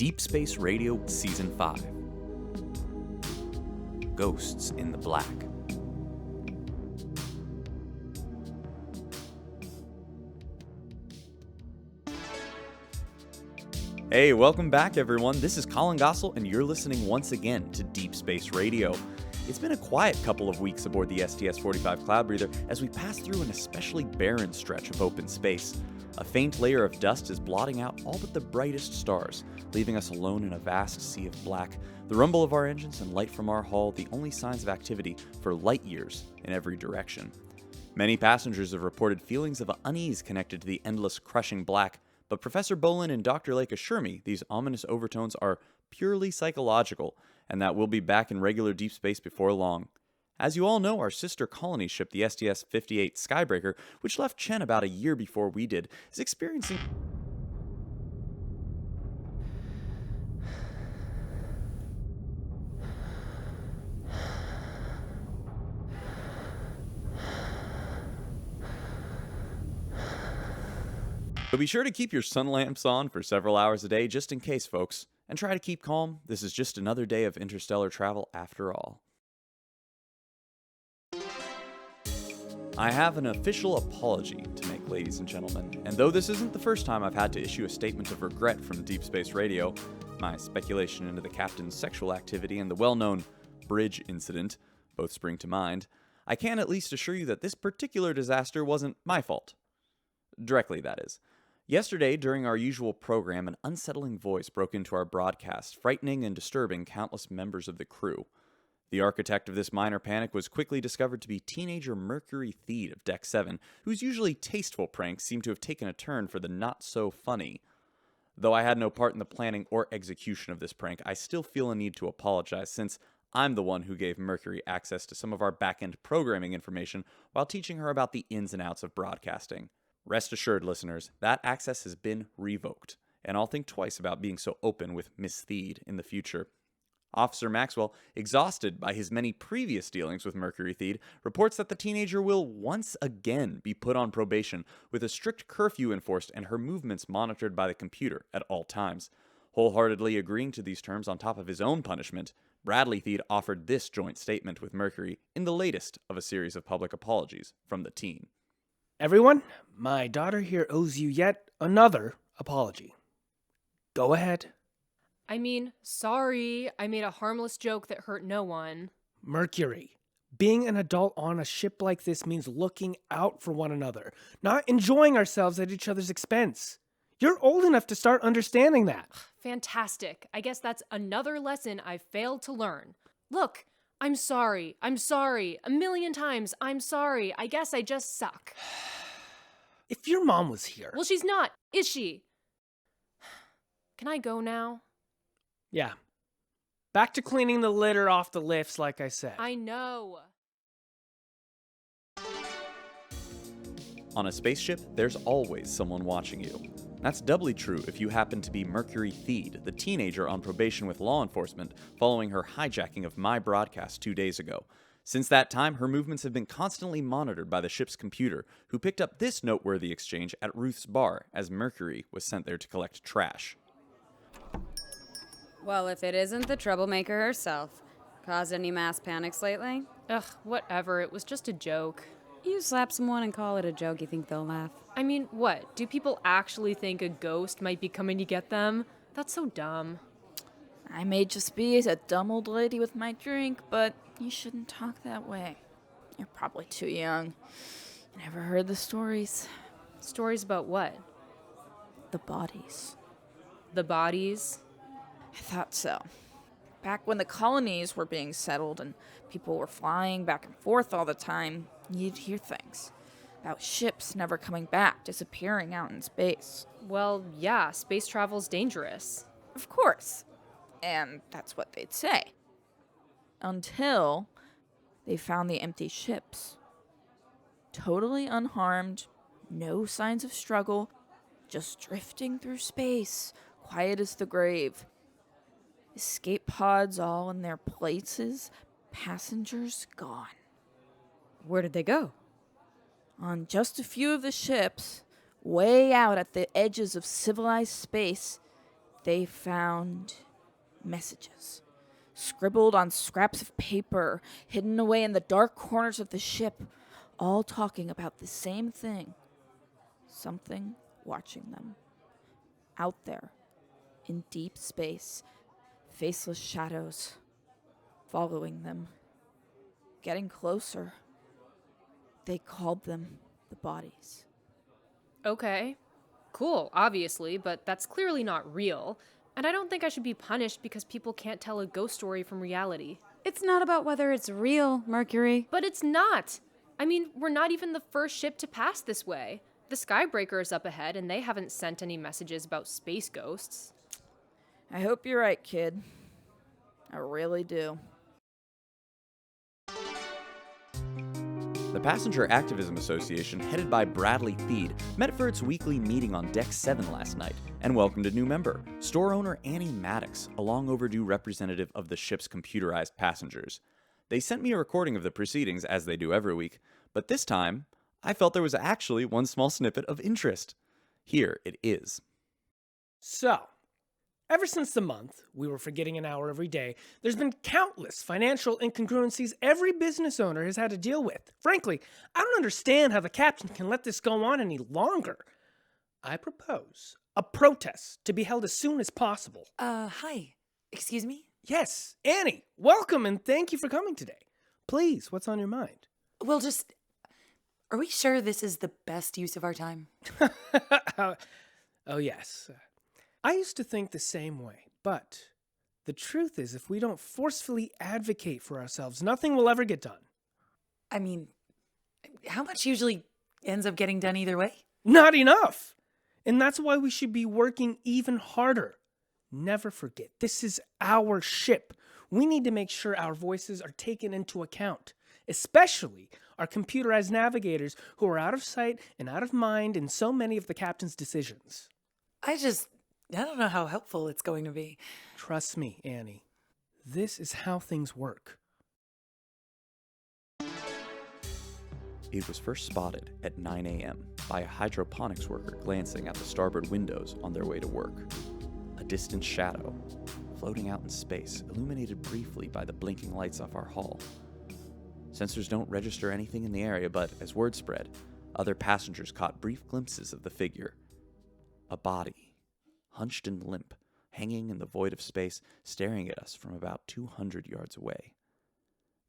Deep Space Radio Season 5. Ghosts in the Black. Hey, welcome back everyone. This is Collin Gossel, and you're listening once again to Deep Space Radio. It's been a quiet couple of weeks aboard the STS-45 Cloudbreather as we pass through an especially barren stretch of open space. A faint layer of dust is blotting out all but the brightest stars, leaving us alone in a vast sea of black, the rumble of our engines and light from our hull the only signs of activity for light years in every direction. Many passengers have reported feelings of unease connected to the endless crushing black, but Professor Bolin and Dr. Lake assure me these ominous overtones are purely psychological, and that we'll be back in regular deep space before long. As you all know, our sister colony ship, the STS-58 Skybreaker, which left Chen about a year before we did, is experiencing... So be sure to keep your sun lamps on for several hours a day just in case, folks. And try to keep calm. This is just another day of interstellar travel after all. I have an official apology to make, ladies and gentlemen. And though this isn't the first time I've had to issue a statement of regret from Deep Space Radio, my speculation into the captain's sexual activity and the well-known bridge incident both spring to mind, I can at least assure you that this particular disaster wasn't my fault. Directly, that is. Yesterday, during our usual program, an unsettling voice broke into our broadcast, frightening and disturbing countless members of the crew. The architect of this minor panic was quickly discovered to be teenager Mercury Theed of Deck 7, whose usually tasteful pranks seemed to have taken a turn for the not-so-funny. Though I had no part in the planning or execution of this prank, I still feel a need to apologize, since I'm the one who gave Mercury access to some of our back-end programming information while teaching her about the ins and outs of broadcasting. Rest assured, listeners, that access has been revoked, and I'll think twice about being so open with Miss Theed in the future. Officer Maxwell, exhausted by his many previous dealings with Mercury Theed, reports that the teenager will once again be put on probation with a strict curfew enforced and her movements monitored by the computer at all times. Wholeheartedly agreeing to these terms on top of his own punishment, Bradley Theed offered this joint statement with Mercury in the latest of a series of public apologies from the teen. Everyone, my daughter here owes you yet another apology. Go ahead. I mean, sorry. I made a harmless joke that hurt no one. Mercury, being an adult on a ship like this means looking out for one another, not enjoying ourselves at each other's expense. You're old enough to start understanding that. Fantastic. I guess that's another lesson I failed to learn. Look, I'm sorry. I'm sorry. A million times, I'm sorry. I guess I just suck. If your mom was here... Well, she's not, is she? Can I go now? Yeah. Back to cleaning the litter off the lifts, like I said. I know. On a spaceship, there's always someone watching you. That's doubly true if you happen to be Mercury Theed, the teenager on probation with law enforcement following her hijacking of my broadcast 2 days ago. Since that time, her movements have been constantly monitored by the ship's computer, who picked up this noteworthy exchange at Ruth's bar as Mercury was sent there to collect trash. Well, if it isn't the troublemaker herself. Caused any mass panics lately? Ugh, whatever. It was just a joke. You slap someone and call it a joke, you think they'll laugh? I mean, what? Do people actually think a ghost might be coming to get them? That's so dumb. I may just be a dumb old lady with my drink, but you shouldn't talk that way. You're probably too young. You never heard the stories. Stories about what? The bodies. The bodies? I thought so. Back when the colonies were being settled and people were flying back and forth all the time, you'd hear things about ships never coming back, disappearing out in space. Well, yeah, space travel's dangerous. Of course. And that's what they'd say. Until they found the empty ships. Totally unharmed, no signs of struggle, just drifting through space, quiet as the grave. Escape pods all in their places, passengers gone. Where did they go? On just a few of the ships, way out at the edges of civilized space, They found messages, scribbled on scraps of paper, hidden away in the dark corners of the ship, all talking about the same thing. Something watching them. Out there, in deep space, faceless shadows, following them, getting closer. They called them the bodies. Okay. Cool, obviously, but that's clearly not real. And I don't think I should be punished because people can't tell a ghost story from reality. It's not about whether it's real, Mercury. But it's not! I mean, we're not even the first ship to pass this way. The Skybreaker is up ahead, and they haven't sent any messages about space ghosts. I hope you're right, kid. I really do. The Passenger Activism Association, headed by Bradley Feed, met for its weekly meeting on Deck 7 last night and welcomed a new member, store owner Annie Maddox, a long overdue representative of the ship's computerized passengers. They sent me a recording of the proceedings, as they do every week, but this time, I felt there was actually one small snippet of interest. Here it is. So, ever since the month we were forgetting an hour every day, there's been countless financial incongruencies every business owner has had to deal with. Frankly, I don't understand how the captain can let this go on any longer. I propose a protest to be held as soon as possible. Hi. Excuse me? Yes, Annie, welcome and thank you for coming today. Please, what's on your mind? Well, are we sure this is the best use of our time? Oh, yes. I used to think the same way, but the truth is if we don't forcefully advocate for ourselves, nothing will ever get done. I mean, how much usually ends up getting done either way? Not enough! And that's why we should be working even harder. Never forget, this is our ship. We need to make sure our voices are taken into account, especially our computerized navigators who are out of sight and out of mind in so many of the captain's decisions. I don't know how helpful it's going to be. Trust me, Annie. This is how things work. It was first spotted at 9 a.m. by a hydroponics worker glancing at the starboard windows on their way to work. A distant shadow, floating out in space, illuminated briefly by the blinking lights off our hull. Sensors don't register anything in the area, but as word spread, other passengers caught brief glimpses of the figure. A body, hunched and limp, hanging in the void of space, staring at us from about 200 yards away.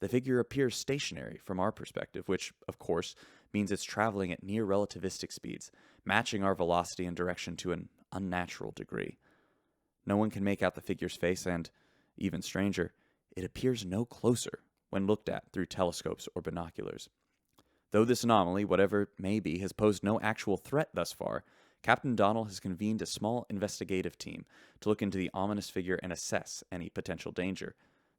The figure appears stationary from our perspective, which, of course, means it's traveling at near relativistic speeds, matching our velocity and direction to an unnatural degree. No one can make out the figure's face, and, even stranger, it appears no closer when looked at through telescopes or binoculars. Though this anomaly, whatever it may be, has posed no actual threat thus far, Captain Donnell has convened a small investigative team to look into the ominous figure and assess any potential danger.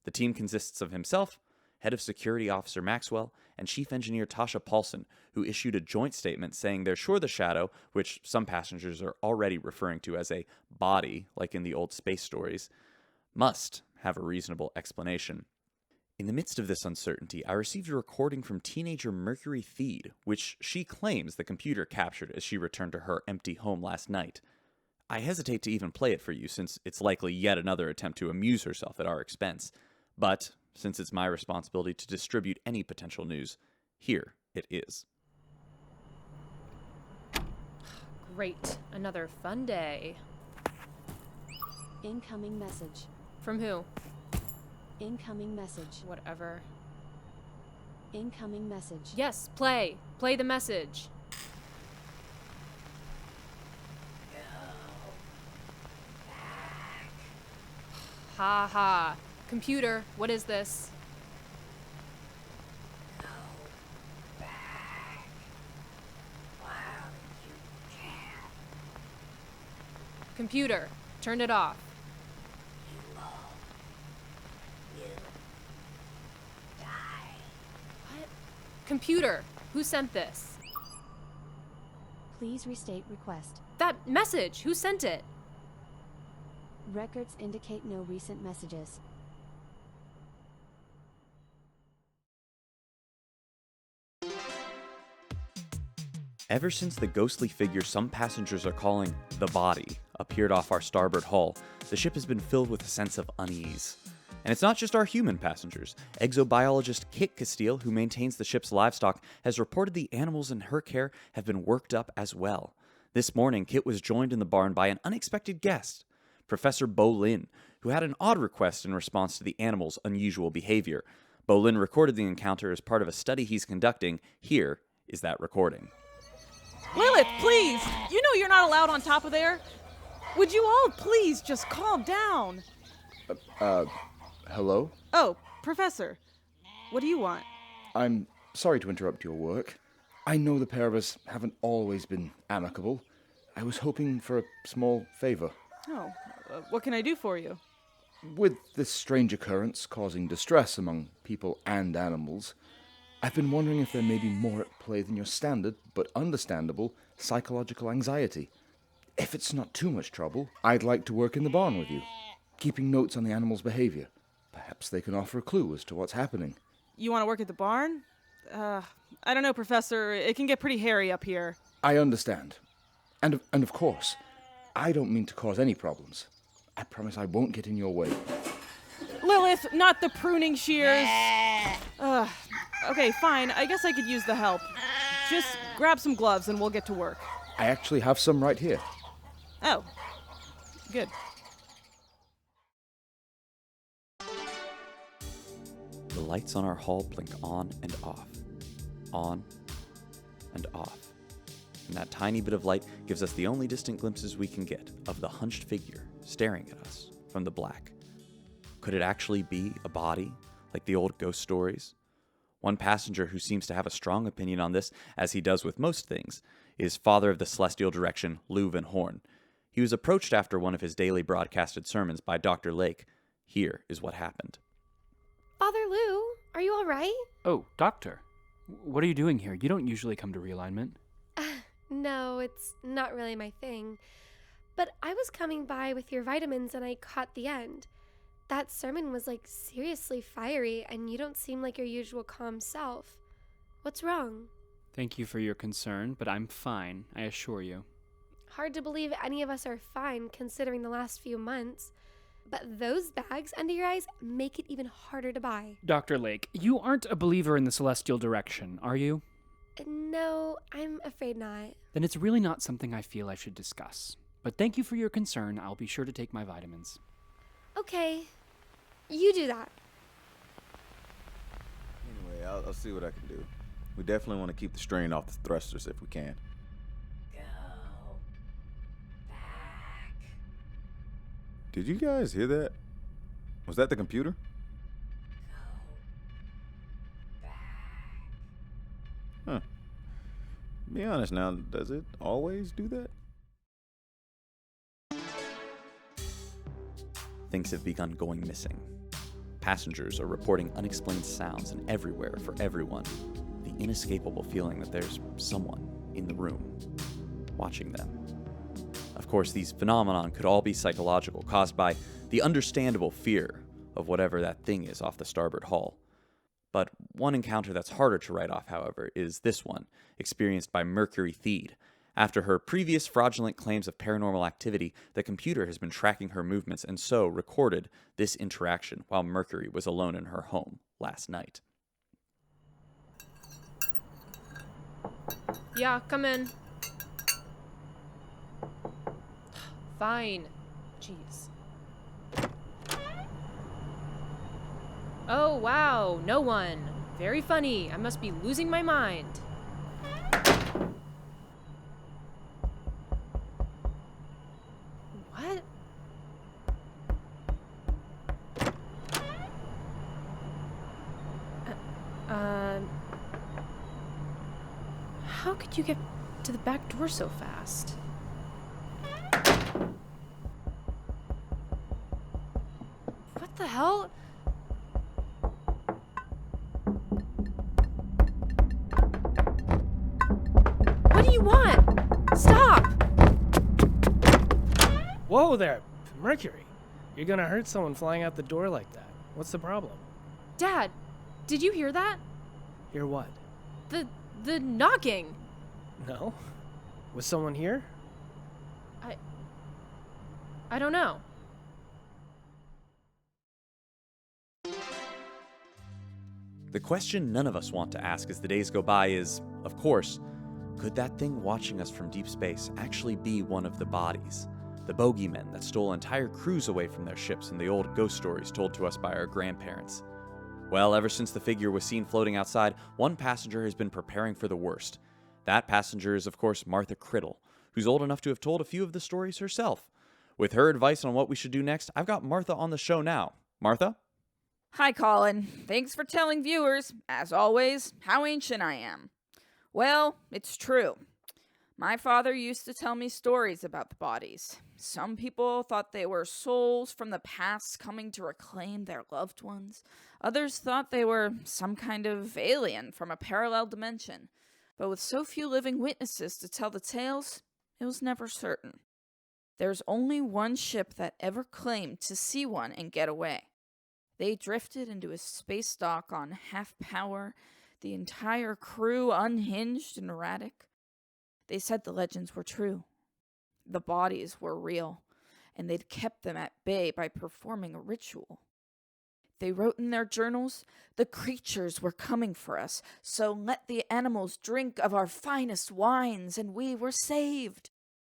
The team consists of himself, Head of Security Officer Maxwell, and Chief Engineer Tasha Paulson, who issued a joint statement saying they're sure the shadow, which some passengers are already referring to as a body, like in the old space stories, must have a reasonable explanation. In the midst of this uncertainty, I received a recording from teenager Mercury Feed, which she claims the computer captured as she returned to her empty home last night. I hesitate to even play it for you, since it's likely yet another attempt to amuse herself at our expense. But, since it's my responsibility to distribute any potential news, here it is. Great. Another fun day. Incoming message. From who? Incoming message. Whatever. Incoming message. Yes, play. Play the message. Ha ha. Computer, what is this? Go back while you can. Computer, turn it off. You all will die. What? Computer, who sent this? Please restate request. That message, who sent it? Records indicate no recent messages. Ever since the ghostly figure some passengers are calling the Body appeared off our starboard hull, the ship has been filled with a sense of unease. And it's not just our human passengers. Exobiologist Kit Castile, who maintains the ship's livestock, has reported the animals in her care have been worked up as well. This morning, Kit was joined in the barn by an unexpected guest, Professor Bolin, who had an odd request in response to the animals' unusual behavior. Bolin recorded the encounter as part of a study he's conducting. Here is that recording. Lilith, please! You know you're not allowed on top of there. Would you all please just calm down? Hello? Oh, Professor. What do you want? I'm sorry to interrupt your work. I know the pair of us haven't always been amicable. I was hoping for a small favor. Oh, what can I do for you? With this strange occurrence causing distress among people and animals, I've been wondering if there may be more at play than your standard, but understandable, psychological anxiety. If it's not too much trouble, I'd like to work in the barn with you, keeping notes on the animals' behavior. Perhaps they can offer a clue as to what's happening. You want to work at the barn? I don't know, Professor. It can get pretty hairy up here. I understand. And of course, I don't mean to cause any problems. I promise I won't get in your way. Lilith, not the pruning shears. Okay, fine. I guess I could use the help. Just grab some gloves and we'll get to work. I actually have some right here. Oh, good. The lights on our hull blink on and off. On and off. And that tiny bit of light gives us the only distant glimpses we can get of the hunched figure staring at us from the black. Could it actually be a body, like the old ghost stories? One passenger who seems to have a strong opinion on this, as he does with most things, is Father of the Celestial Direction, VanHorne. He was approached after one of his daily broadcasted sermons by Dr. Lake. Here is what happened. Father Lou, are you all right? Oh, Doctor. What are you doing here? You don't usually come to realignment. No, it's not really my thing. But I was coming by with your vitamins and I caught the end. That sermon was seriously fiery and you don't seem like your usual calm self. What's wrong? Thank you for your concern, but I'm fine, I assure you. Hard to believe any of us are fine considering the last few months. But those bags under your eyes make it even harder to buy. Dr. Lake, you aren't a believer in the celestial direction, are you? No, I'm afraid not. Then it's really not something I feel I should discuss. But thank you for your concern. I'll be sure to take my vitamins. Okay. You do that. Anyway, I'll see what I can do. We definitely want to keep the strain off the thrusters if we can. Go back. Did you guys hear that? Was that the computer? Go back. Huh. Be honest now, does it always do that? Things have begun going missing. Passengers are reporting unexplained sounds, and everywhere, for everyone, the inescapable feeling that there's someone in the room, watching them. Of course, these phenomena could all be psychological, caused by the understandable fear of whatever that thing is off the starboard hull. But one encounter that's harder to write off, however, is this one, experienced by Mercury Theed. After her previous fraudulent claims of paranormal activity, the computer has been tracking her movements and so recorded this interaction while Mercury was alone in her home last night. Yeah, come in. Fine. Jeez. Oh, wow, no one. Very funny. I must be losing my mind. What? How could you get to the back door so fast? What the hell? What do you want? Stop! Whoa there, Mercury. You're gonna hurt someone flying out the door like that. What's the problem? Dad, did you hear that? Hear what? The knocking. No? Was someone here? I don't know. The question none of us want to ask as the days go by is, of course, could that thing watching us from deep space actually be one of the bodies? The bogeymen that stole entire crews away from their ships in the old ghost stories told to us by our grandparents. Well, ever since the figure was seen floating outside, one passenger has been preparing for the worst. That passenger is, of course, Martha Crittle, who's old enough to have told a few of the stories herself. With her advice on what we should do next, I've got Martha on the show now. Martha? Hi, Collin. Thanks for telling viewers, as always, how ancient I am. Well, it's true. My father used to tell me stories about the bodies. Some people thought they were souls from the past coming to reclaim their loved ones. Others thought they were some kind of alien from a parallel dimension. But with so few living witnesses to tell the tales, it was never certain. There's only one ship that ever claimed to see one and get away. They drifted into a space dock on half power, the entire crew unhinged and erratic. They said the legends were true. The bodies were real, and they'd kept them at bay by performing a ritual. They wrote in their journals, the creatures were coming for us, so let the animals drink of our finest wines, and we were saved.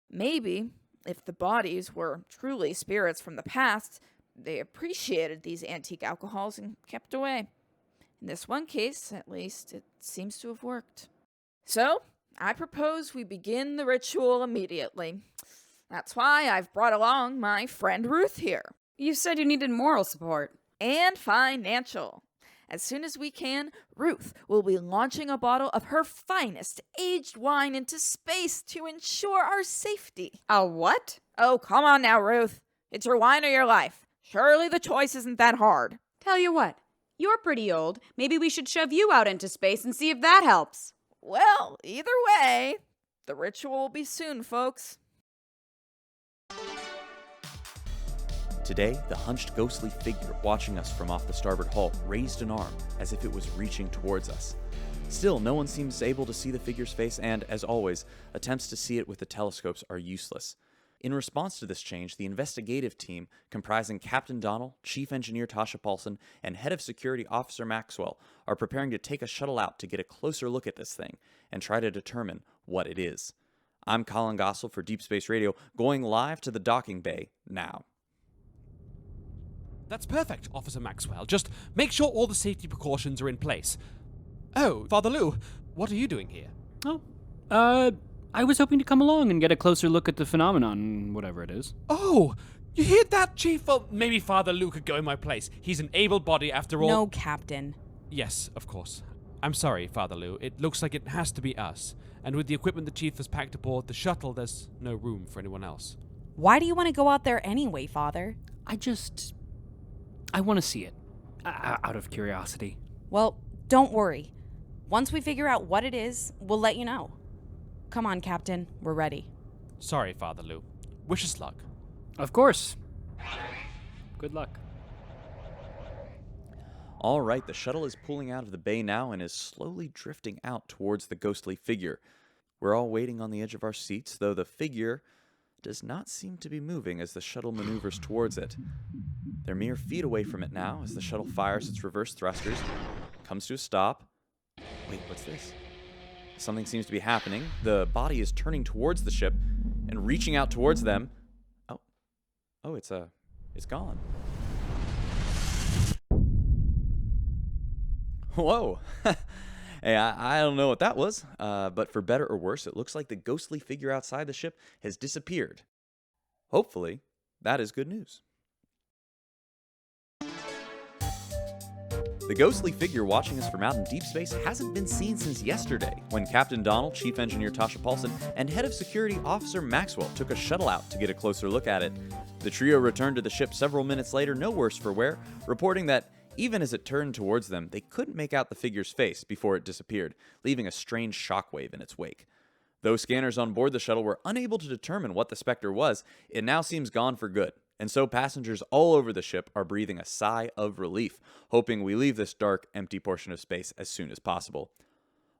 Maybe, if the bodies were truly spirits from the past, they appreciated these antique alcohols and kept away. In this one case, at least, it seems to have worked. So, I propose we begin the ritual immediately. That's why I've brought along my friend Ruth here. You said you needed moral support. And financial. As soon as we can, Ruth will be launching a bottle of her finest aged wine into space to ensure our safety. A what? Oh, come on now, Ruth. It's your wine or your life. Surely the choice isn't that hard. Tell you what, you're pretty old. Maybe we should shove you out into space and see if that helps. Well, either way, the ritual will be soon, folks. Today, the hunched ghostly figure watching us from off the starboard hull raised an arm as if it was reaching towards us. Still, no one seems able to see the figure's face and, as always, attempts to see it with the telescopes are useless. In response to this change, the investigative team, comprising Captain Donnell, Chief Engineer Tasha Paulson, and Head of Security Officer Maxwell, are preparing to take a shuttle out to get a closer look at this thing and try to determine what it is. I'm Collin Gossel for Deep Space Radio, going live to the docking bay now. That's perfect, Officer Maxwell. Just make sure all the safety precautions are in place. Oh, Father Lou, what are you doing here? I was hoping to come along and get a closer look at the phenomenon, whatever it is. Oh, you heard that, Chief? Well, maybe Father Lou could go in my place. He's an able body after all. No, Captain. Yes, of course. I'm sorry, Father Lou. It looks like it has to be us. And with the equipment the Chief has packed aboard the shuttle, there's no room for anyone else. Why do you want to go out there anyway, Father? I want to see it. Out of curiosity. Well, don't worry. Once we figure out what it is, we'll let you know. Come on, Captain. We're ready. Sorry, Father Lou. Wish us luck. Of course. Good luck. All right, the shuttle is pulling out of the bay now and is slowly drifting out towards the ghostly figure. We're all waiting on the edge of our seats, though the figure does not seem to be moving as the shuttle maneuvers towards it. They're mere feet away from it now as the shuttle fires its reverse thrusters, comes to a stop. Wait, what's this? Something seems to be happening. The body is turning towards the ship and reaching out towards them. Oh, it's gone. Whoa. Hey, I don't know what that was, but for better or worse, it looks like the ghostly figure outside the ship has disappeared. Hopefully, that is good news. The ghostly figure watching us from out in deep space hasn't been seen since yesterday, when Captain Donnell, Chief Engineer Tasha Paulson, and Head of Security Officer Maxwell took a shuttle out to get a closer look at it. The trio returned to the ship several minutes later, no worse for wear, reporting that even as it turned towards them, they couldn't make out the figure's face before it disappeared, leaving a strange shockwave in its wake. Though scanners on board the shuttle were unable to determine what the specter was, it now seems gone for good. And so passengers all over the ship are breathing a sigh of relief, hoping we leave this dark, empty portion of space as soon as possible.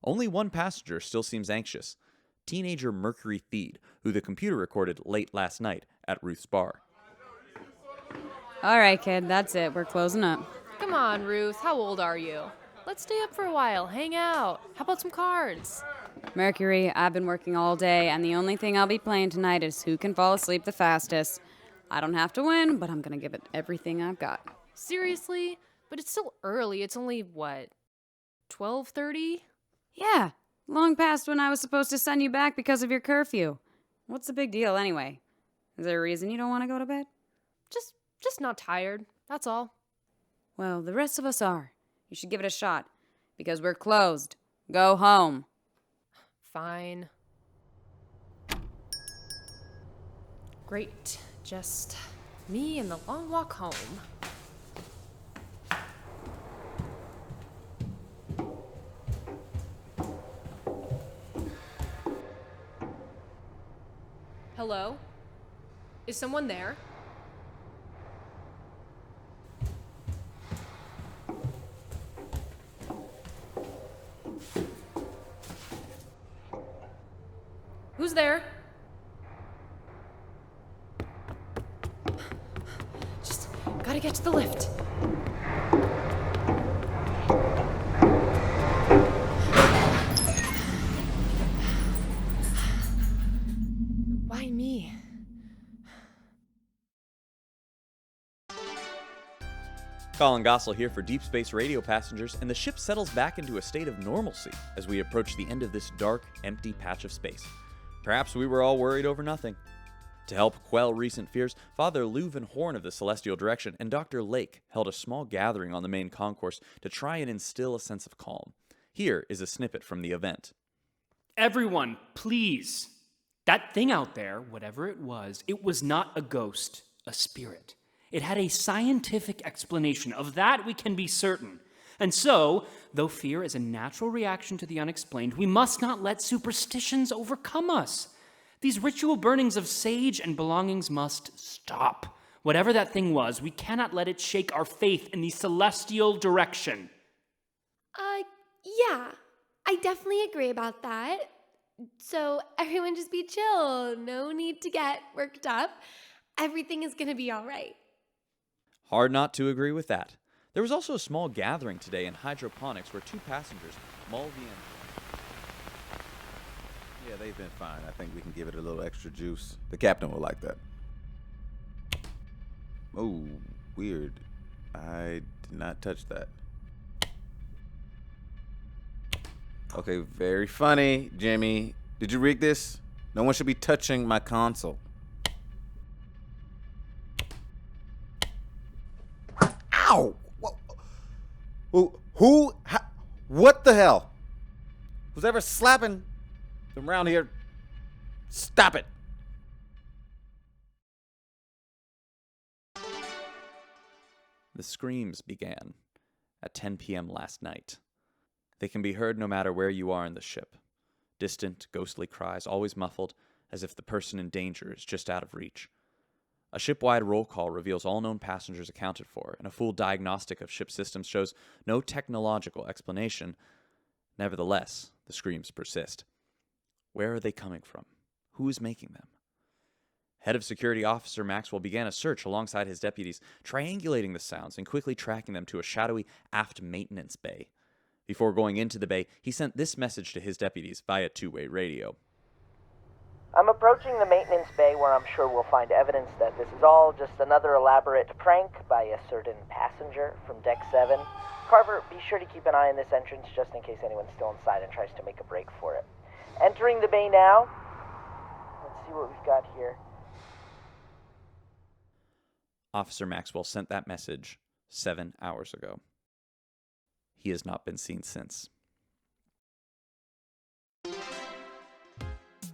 Only one passenger still seems anxious. teenager Mercury Theed, who the computer recorded late last night at Ruth's bar. All right, kid, that's it. We're closing up. Come on, Ruth. How old are you? Let's stay up for a while, hang out. How about some cards? Mercury, I've been working all day, and the only thing I'll be playing tonight is who can fall asleep the fastest. I don't have to win, but I'm gonna give it everything I've got. Seriously? But it's still early. It's only, what, 12:30? Yeah, long past when I was supposed to send you back because of your curfew. What's the big deal anyway? Is there a reason you don't want to go to bed? Just not tired. That's all. Well, the rest of us are. You should give it a shot, because we're closed. Go home. Fine. Great. Just me and the long walk home. Hello? Is someone there? Who's there? Just gotta get to the lift. Why me? Collin Gossel here for Deep Space Radio passengers, and the ship settles back into a state of normalcy as we approach the end of this dark, empty patch of space. Perhaps we were all worried over nothing. To help quell recent fears, Father VanHorne of the Celestial Direction and Dr. Lake held a small gathering on the main concourse to try and instill a sense of calm. Here is a snippet from the event. Everyone, please. That thing out there, whatever it was not a ghost, a spirit. It had a scientific explanation. Of that we can be certain. And so, though fear is a natural reaction to the unexplained, we must not let superstitions overcome us. These ritual burnings of sage and belongings must stop. Whatever that thing was, we cannot let it shake our faith in the celestial direction. Yeah, I definitely agree about that. So everyone just be chill. No need to get worked up. Everything is gonna be all right. Hard not to agree with that. There was also a small gathering today in hydroponics where two passengers, Mulvey and... Yeah, they've been fine. I think we can give it a little extra juice. The captain will like that. Oh, weird. I did not touch that. Okay, very funny, Jimmy. Did you rig this? No one should be touching my console. Ow! What the hell? Who's ever slapping them around here? Stop it! The screams began at 10 p.m. last night. They can be heard no matter where you are in the ship. Distant, ghostly cries, always muffled, as if the person in danger is just out of reach. A ship-wide roll call reveals all known passengers accounted for, and a full diagnostic of ship systems shows no technological explanation. Nevertheless, the screams persist. Where are they coming from? Who is making them? Head of Security Officer Maxwell began a search alongside his deputies, triangulating the sounds and quickly tracking them to a shadowy aft maintenance bay. Before going into the bay, he sent this message to his deputies via two-way radio. I'm approaching the maintenance bay where I'm sure we'll find evidence that this is all just another elaborate prank by a certain passenger from Deck 7. Carver, be sure to keep an eye on this entrance just in case anyone's still inside and tries to make a break for it. Entering the bay now. Let's see what we've got here. Officer Maxwell sent that message 7 hours ago. He has not been seen since.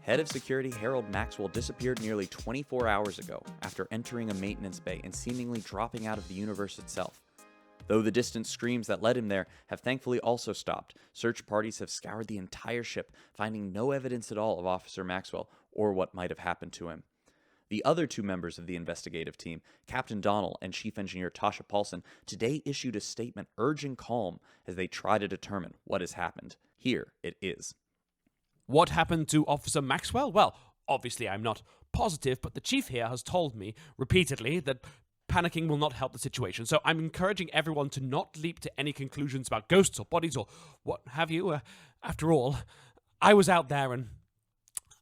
Head of Security Herrold Maxwell disappeared nearly 24 hours ago after entering a maintenance bay and seemingly dropping out of the universe itself. Though the distant screams that led him there have thankfully also stopped, search parties have scoured the entire ship, finding no evidence at all of Officer Maxwell or what might have happened to him. The other two members of the investigative team, Captain Donnell and Chief Engineer Tasha Paulson, today issued a statement urging calm as they try to determine what has happened. Here it is. What happened to Officer Maxwell? Well, obviously I'm not positive, but the chief here has told me repeatedly that panicking will not help the situation. So I'm encouraging everyone to not leap to any conclusions about ghosts or bodies or what have you. After all, I was out there and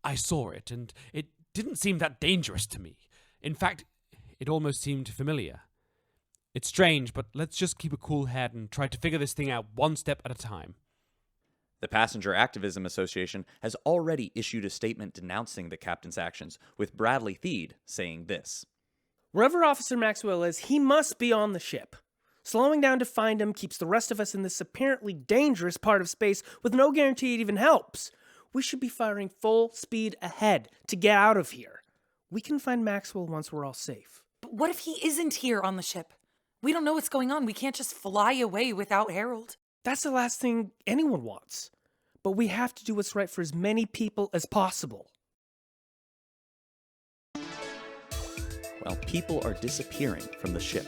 I saw it, and it didn't seem that dangerous to me. In fact, it almost seemed familiar. It's strange, but let's just keep a cool head and try to figure this thing out one step at a time. The Passenger Activism Association has already issued a statement denouncing the captain's actions, with Bradley Theed saying this. Wherever Officer Maxwell is, he must be on the ship. Slowing down to find him keeps the rest of us in this apparently dangerous part of space with no guarantee it even helps. We should be firing full speed ahead to get out of here. We can find Maxwell once we're all safe. But what if he isn't here on the ship? We don't know what's going on. We can't just fly away without Herrold. That's the last thing anyone wants. But we have to do what's right for as many people as possible. Well, people are disappearing from the ship.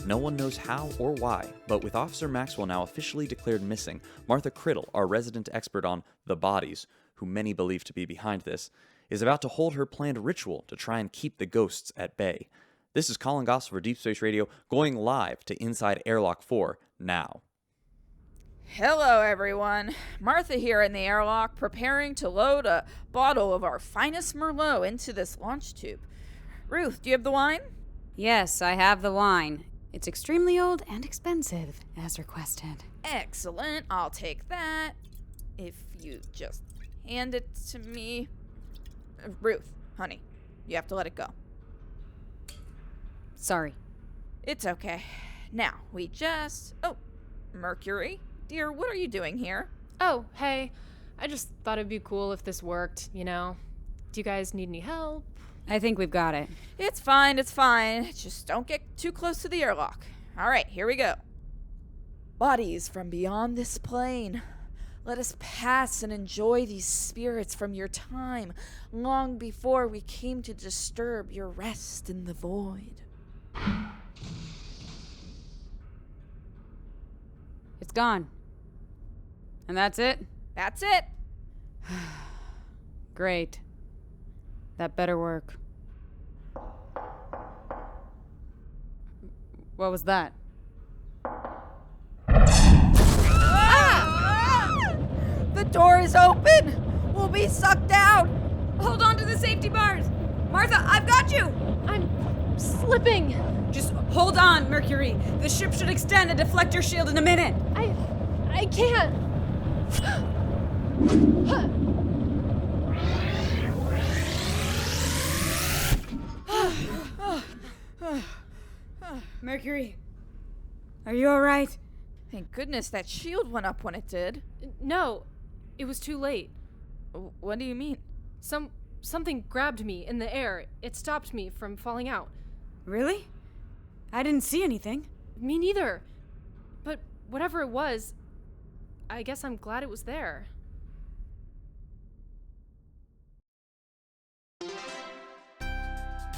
No one knows how or why, but with Officer Maxwell now officially declared missing, Martha Crittle, our resident expert on the bodies, who many believe to be behind this, is about to hold her planned ritual to try and keep the ghosts at bay. This is Collin Gossel for Deep Space Radio, going live to Inside Airlock 4 now. Hello, everyone. Martha here in the airlock, preparing to load a bottle of our finest Merlot into this launch tube. Ruth, do you have the wine? Yes, I have the wine. It's extremely old and expensive, as requested. Excellent. I'll take that. If you just hand it to me. Ruth, honey, you have to let it go. Sorry. It's okay. Now, Oh, Mercury? Dear, what are you doing here? Oh, hey. I just thought it'd be cool if this worked, you know? Do you guys need any help? I think we've got it. It's fine. Just don't get too close to the airlock. All right, here we go. Bodies from beyond this plane. Let us pass and enjoy these spirits from your time, long before we came to disturb your rest in the void. It's gone. And that's it? That's it. Great. That better work. What was that? The door is open! We'll be sucked out! Hold on to the safety bars! Martha, I've got you! I'm slipping! Just hold on, Mercury. The ship should extend and deflect your shield in a minute. I can't. Mercury, are you all right? Thank goodness that shield went up when it did. No, it was too late. What do you mean? Something grabbed me in the air. It stopped me from falling out. Really? I didn't see anything. Me neither. But whatever it was, I guess I'm glad it was there.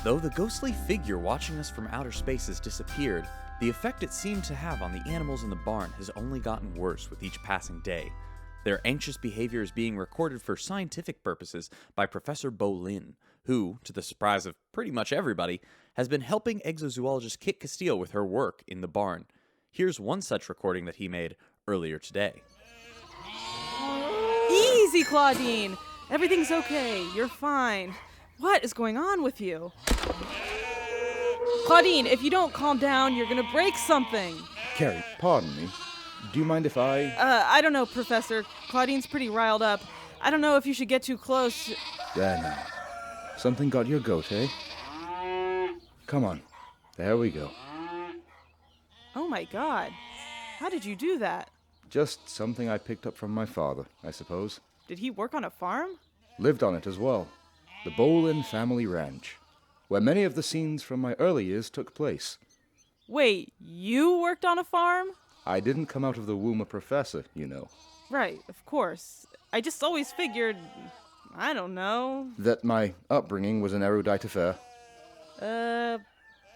Though the ghostly figure watching us from outer space has disappeared, the effect it seemed to have on the animals in the barn has only gotten worse with each passing day. Their anxious behavior is being recorded for scientific purposes by Professor Bolin, who, to the surprise of pretty much everybody, has been helping exozoologist Kit Castile with her work in the barn. Here's one such recording that he made earlier today. Easy, Claudine. Everything's okay. You're fine. What is going on with you? Claudine, if you don't calm down, you're gonna break something. Carrie, pardon me. Do you mind if I... I don't know, Professor. Claudine's pretty riled up. I don't know if you should get too close. There now. Something got your goat, eh? Come on. There we go. Oh my god. How did you do that? Just something I picked up from my father, I suppose. Did he work on a farm? Lived on it as well. The Bolin family ranch, where many of the scenes from my early years took place. Wait, you worked on a farm? I didn't come out of the womb a professor, you know. Right, of course. I just always figured, I don't know. That my upbringing was an erudite affair.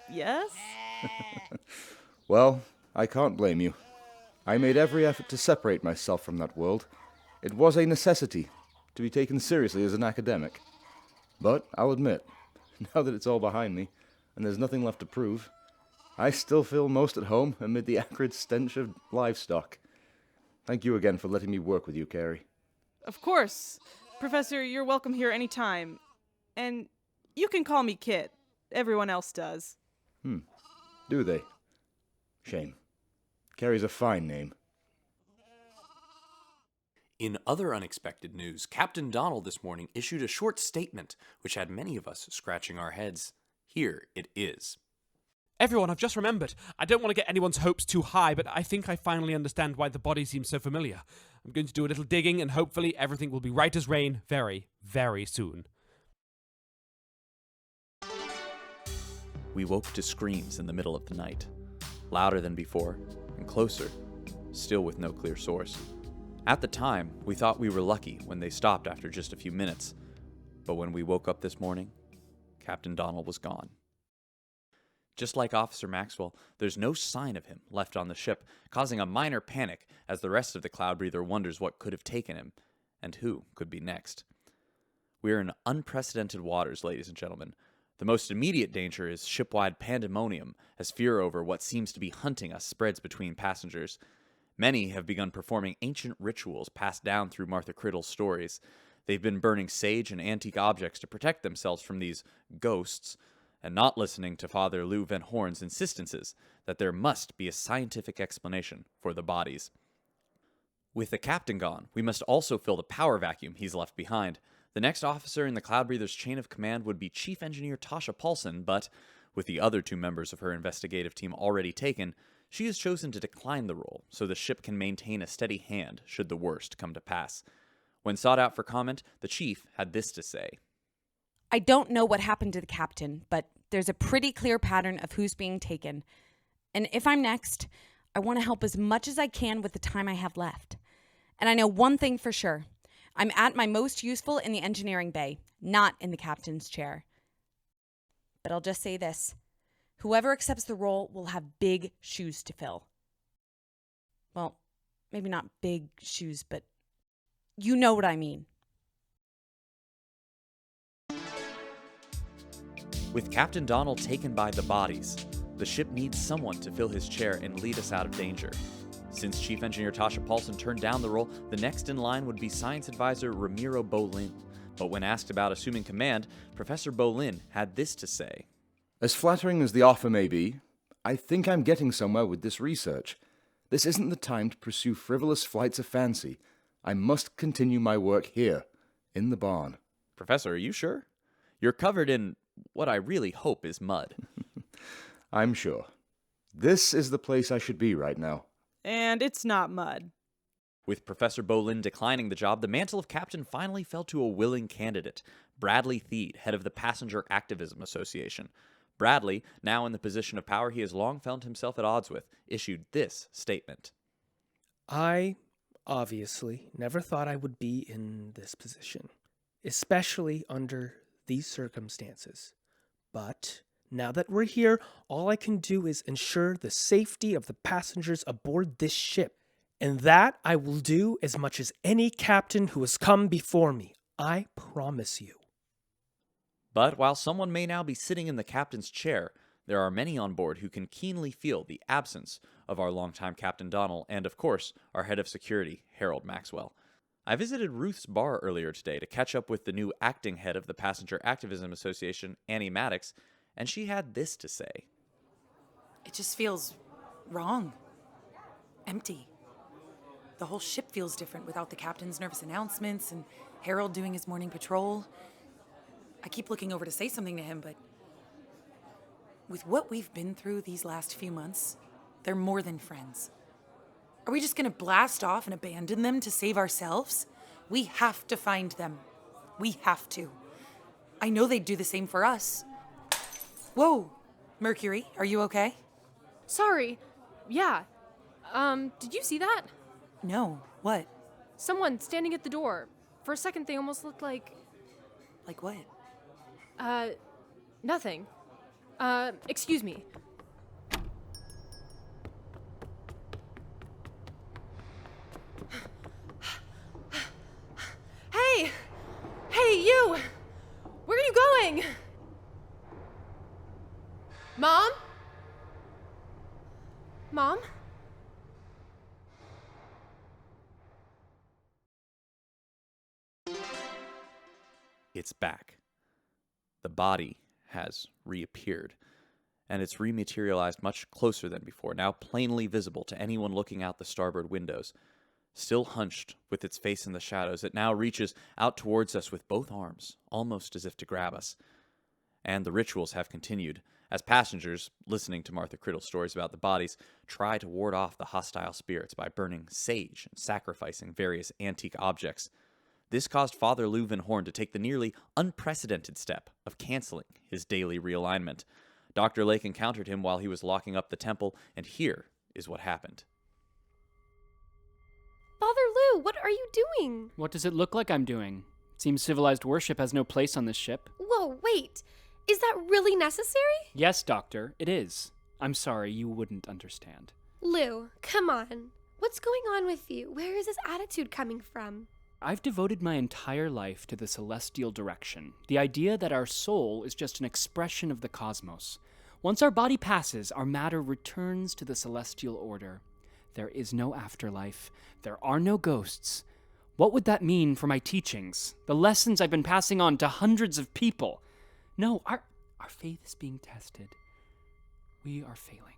Yes? Well, I can't blame you. I made every effort to separate myself from that world. It was a necessity, to be taken seriously as an academic. But I'll admit, now that it's all behind me, and there's nothing left to prove, I still feel most at home amid the acrid stench of livestock. Thank you again for letting me work with you, Carrie. Of course. Professor, you're welcome here anytime. And you can call me Kit. Everyone else does. Do they? Shame. Carrie's a fine name. In other unexpected news, Captain Donnell this morning issued a short statement which had many of us scratching our heads. Here it is. Everyone, I've just remembered. I don't want to get anyone's hopes too high, but I think I finally understand why the body seems so familiar. I'm going to do a little digging, and hopefully everything will be right as rain very, very soon. We woke to screams in the middle of the night, louder than before, and closer, still with no clear source. At the time, we thought we were lucky when they stopped after just a few minutes, but when we woke up this morning, Captain Donnell was gone. Just like Officer Maxwell, there's no sign of him left on the ship, causing a minor panic as the rest of the Cloudbreather wonders what could have taken him, and who could be next. We are in unprecedented waters, ladies and gentlemen. The most immediate danger is shipwide pandemonium, as fear over what seems to be hunting us spreads between passengers. Many have begun performing ancient rituals passed down through Martha Crittle's stories. They've been burning sage and antique objects to protect themselves from these ghosts, and not listening to Father Lou VanHorne's insistences that there must be a scientific explanation for the bodies. With the captain gone, we must also fill the power vacuum he's left behind. The next officer in the Cloudbreather's chain of command would be Chief Engineer Tasha Paulson, but with the other 2 members of her investigative team already taken, she has chosen to decline the role so the ship can maintain a steady hand should the worst come to pass. When sought out for comment, the chief had this to say. I don't know what happened to the captain, but there's a pretty clear pattern of who's being taken. And if I'm next, I want to help as much as I can with the time I have left. And I know one thing for sure. I'm at my most useful in the engineering bay, not in the captain's chair. But I'll just say this. Whoever accepts the role will have big shoes to fill. Well, maybe not big shoes, but you know what I mean. With Captain Donnell taken by the bodies, the ship needs someone to fill his chair and lead us out of danger. Since Chief Engineer Tasha Paulson turned down the role, the next in line would be Science Advisor Ramiro Bolin. But when asked about assuming command, Professor Bolin had this to say. As flattering as the offer may be, I think I'm getting somewhere with this research. This isn't the time to pursue frivolous flights of fancy. I must continue my work here, in the barn. Professor, are you sure? You're covered in what I really hope is mud. I'm sure. This is the place I should be right now. And it's not mud. With Professor Bolin declining the job, the mantle of captain finally fell to a willing candidate, Bradley Theed, head of the Passenger Activism Association. Bradley, now in the position of power he has long found himself at odds with, issued this statement. I, obviously, never thought I would be in this position, especially under these circumstances. But now that we're here, all I can do is ensure the safety of the passengers aboard this ship. And that I will do as much as any captain who has come before me. I promise you. But while someone may now be sitting in the captain's chair, there are many on board who can keenly feel the absence of our longtime Captain Donnell and, of course, our head of security, Herrold Maxwell. I visited Ruth's bar earlier today to catch up with the new acting head of the Passenger Activism Association, Annie Maddox, and she had this to say. It just feels wrong. Empty. The whole ship feels different without the captain's nervous announcements and Herrold doing his morning patrol. I keep looking over to say something to him, but with what we've been through these last few months, they're more than friends. Are we just gonna blast off and abandon them to save ourselves? We have to find them. We have to. I know they'd do the same for us. Whoa! Mercury, are you okay? Sorry. Yeah. Did you see that? No. What? Someone standing at the door. For a second, they almost looked like... Like what? Nothing. Excuse me. Hey! Mom? Mom? It's back. The body has reappeared, and it's rematerialized much closer than before, now plainly visible to anyone looking out the starboard windows. Still hunched, with its face in the shadows, it now reaches out towards us with both arms, almost as if to grab us. And the rituals have continued, as passengers, listening to Martha Crittle's stories about the bodies, try to ward off the hostile spirits by burning sage and sacrificing various antique objects. This caused Father Lou VanHorne to take the nearly unprecedented step of canceling his daily realignment. Dr. Lake encountered him while he was locking up the temple, and here is what happened. Father Lou, what are you doing? What does it look like I'm doing? It seems civilized worship has no place on this ship. Whoa, wait. Is that really necessary? Yes, Doctor, it is. I'm sorry, you wouldn't understand. Lou, come on. What's going on with you? Where is this attitude coming from? I've devoted my entire life to the celestial direction, the idea that our soul is just an expression of the cosmos. Once our body passes, our matter returns to the celestial order. There is no afterlife. There are no ghosts. What would that mean for my teachings, the lessons I've been passing on to hundreds of people? No, our faith is being tested. We are failing.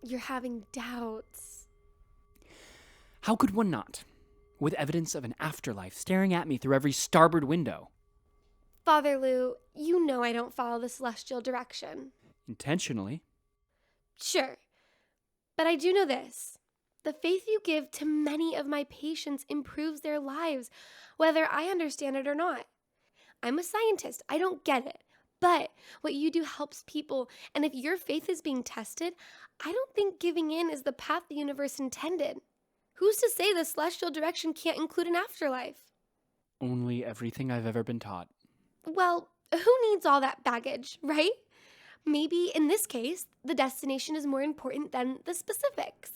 You're having doubts. How could one not? With evidence of an afterlife staring at me through every starboard window. Father Lou, you know I don't follow the celestial direction. Intentionally. Sure. But I do know this. The faith you give to many of my patients improves their lives, whether I understand it or not. I'm a scientist. I don't get it. But what you do helps people, and if your faith is being tested, I don't think giving in is the path the universe intended. Who's to say the celestial direction can't include an afterlife? Only everything I've ever been taught. Well, who needs all that baggage, right? Maybe in this case, the destination is more important than the specifics.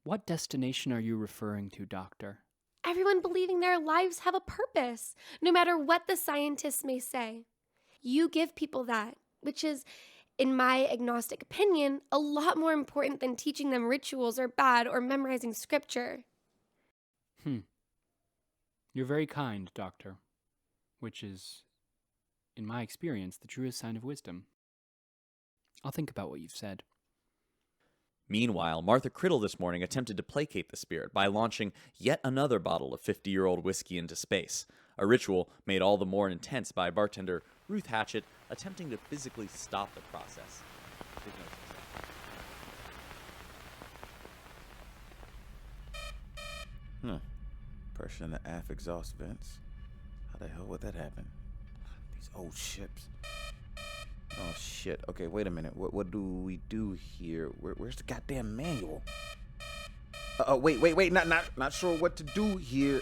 What destination are you referring to, Doctor? Everyone believing their lives have a purpose, no matter what the scientists may say. You give people that, which is, in my agnostic opinion, a lot more important than teaching them rituals are bad or memorizing scripture. You're very kind, Doctor, which is, in my experience, the truest sign of wisdom. I'll think about what you've said. Meanwhile, Martha Crittle this morning attempted to placate the spirit by launching yet another bottle of 50-year-old whiskey into space, a ritual made all the more intense by bartender Ruth Hatchett attempting to physically stop the process. Pressure in the aft exhaust vents. How the hell would that happen? These old ships. Oh shit. Okay, wait a minute. What do we do here? Where's the goddamn manual? Wait. Not sure what to do here.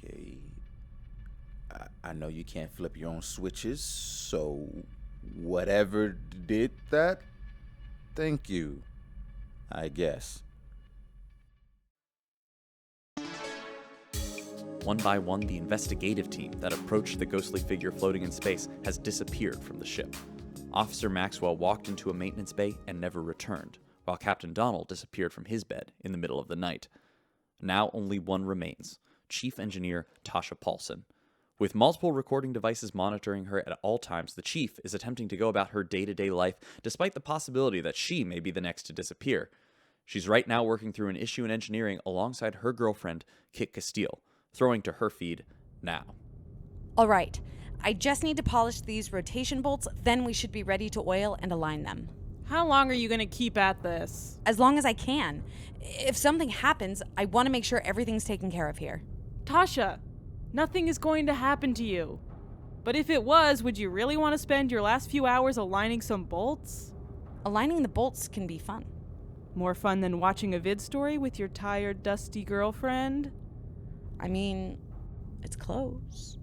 Okay. I know you can't flip your own switches, so whatever did that, thank you, I guess. One by one, the investigative team that approached the ghostly figure floating in space has disappeared from the ship. Officer Maxwell walked into a maintenance bay and never returned, while Captain Donnell disappeared from his bed in the middle of the night. Now only one remains, Chief Engineer Tasha Paulson. With multiple recording devices monitoring her at all times, the chief is attempting to go about her day-to-day life despite the possibility that she may be the next to disappear. She's right now working through an issue in engineering alongside her girlfriend, Kit Castile, throwing to her feed now. All right, I just need to polish these rotation bolts, then we should be ready to oil and align them. How long are you going to keep at this? As long as I can. If something happens, I want to make sure everything's taken care of here. Tasha, nothing is going to happen to you. But if it was, would you really want to spend your last few hours aligning some bolts? Aligning the bolts can be fun. More fun than watching a vid story with your tired, dusty girlfriend? I mean, it's close.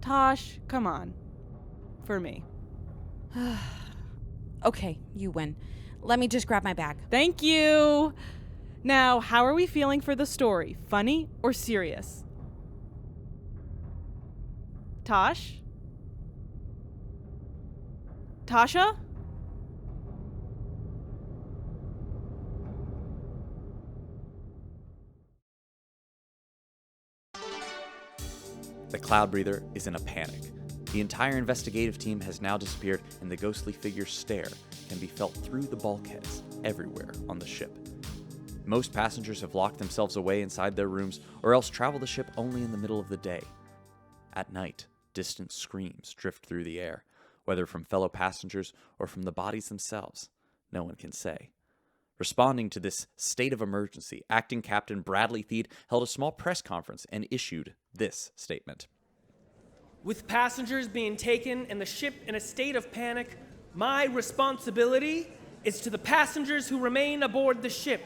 Tosh, come on. For me. Okay, you win. Let me just grab my bag. Thank you! Now, how are we feeling for the story? Funny or serious? Tosh? Tasha? The Cloudbreather is in a panic. The entire investigative team has now disappeared, and the ghostly figure's stare can be felt through the bulkheads everywhere on the ship. Most passengers have locked themselves away inside their rooms or else travel the ship only in the middle of the day. At night, distant screams drift through the air, whether from fellow passengers or from the bodies themselves. No one can say. Responding to this state of emergency, Acting Captain Bradley Theed held a small press conference and issued this statement. With passengers being taken and the ship in a state of panic, my responsibility is to the passengers who remain aboard the ship.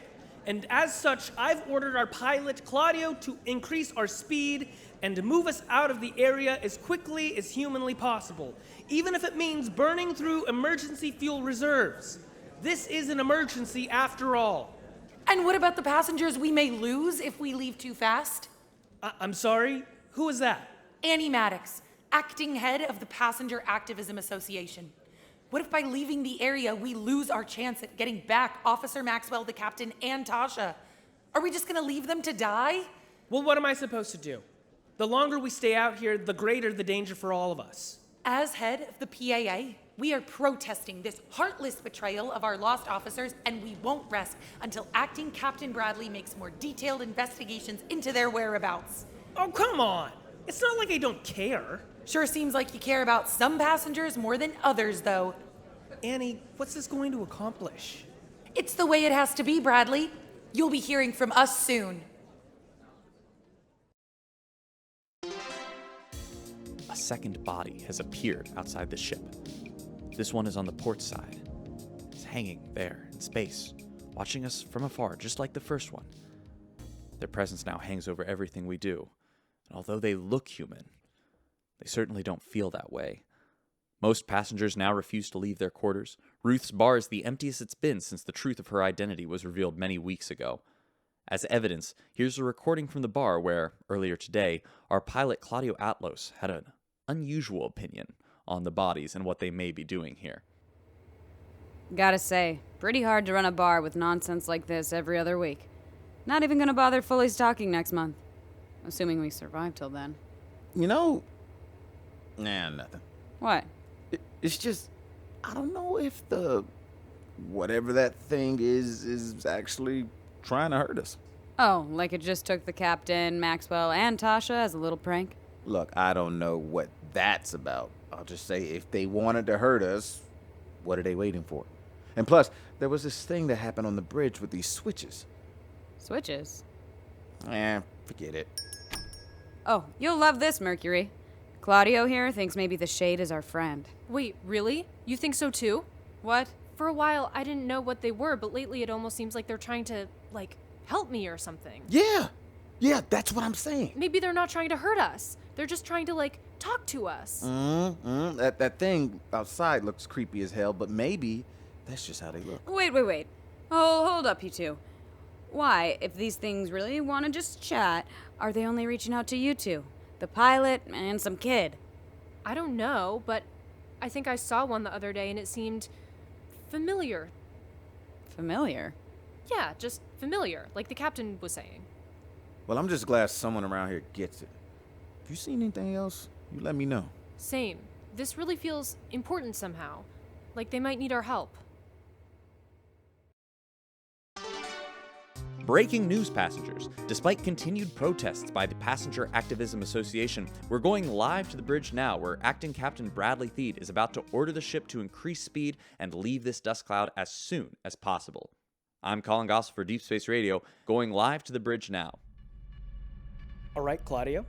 And as such, I've ordered our pilot, Claudio, to increase our speed and to move us out of the area as quickly as humanly possible, even if it means burning through emergency fuel reserves. This is an emergency after all. And what about the passengers we may lose if we leave too fast? I'm sorry? Who is that? Annie Maddox, acting head of the Passenger Activism Association. What if by leaving the area we lose our chance at getting back Officer Maxwell, the captain, and Tasha? Are we just gonna leave them to die? Well, what am I supposed to do? The longer we stay out here, the greater the danger for all of us. As head of the PAA, we are protesting this heartless betrayal of our lost officers, and we won't rest until Acting Captain Bradley makes more detailed investigations into their whereabouts. Oh, come on! It's not like I don't care. Sure seems like you care about some passengers more than others, though. Annie, what's this going to accomplish? It's the way it has to be, Bradley. You'll be hearing from us soon. A second body has appeared outside the ship. This one is on the port side. It's hanging there in space, watching us from afar, just like the first one. Their presence now hangs over everything we do, and although they look human, they certainly don't feel that way. Most passengers now refuse to leave their quarters. Ruth's bar is the emptiest it's been since the truth of her identity was revealed many weeks ago. As evidence, here's a recording from the bar where, earlier today, our pilot Claudio Atlos had an unusual opinion on the bodies and what they may be doing here. Gotta say, pretty hard to run a bar with nonsense like this every other week. Not even gonna bother fully stocking next month. Assuming we survive till then. You know, nothing. What? It's just, I don't know if the whatever that thing is actually trying to hurt us. Oh, like it just took the captain, Maxwell, and Tasha as a little prank? Look, I don't know what that's about. I'll just say if they wanted to hurt us, what are they waiting for? And plus, there was this thing that happened on the bridge with these switches. Switches? Forget it. Oh, you'll love this, Mercury. Claudio here thinks maybe the Shade is our friend. Wait, really? You think so too? What? For a while, I didn't know what they were, but lately it almost seems like they're trying to, help me or something. Yeah, that's what I'm saying. Maybe they're not trying to hurt us. They're just trying to, talk to us. That thing outside looks creepy as hell, but maybe that's just how they look. Wait. Oh, hold up, you two. Why, if these things really want to just chat, are they only reaching out to you two? The pilot and some kid? I don't know, but I think I saw one the other day and it seemed familiar. Familiar? Yeah, just familiar, like the captain was saying. Well, I'm just glad someone around here gets it. If you seen anything else, you let me know. Same. This really feels important somehow. Like they might need our help. Breaking news, passengers. Despite continued protests by the Passenger Activism Association, we're going live to the bridge now where Acting Captain Bradley Theed is about to order the ship to increase speed and leave this dust cloud as soon as possible. I'm Collin Gossel for Deep Space Radio, going live to the bridge now. All right, Claudio.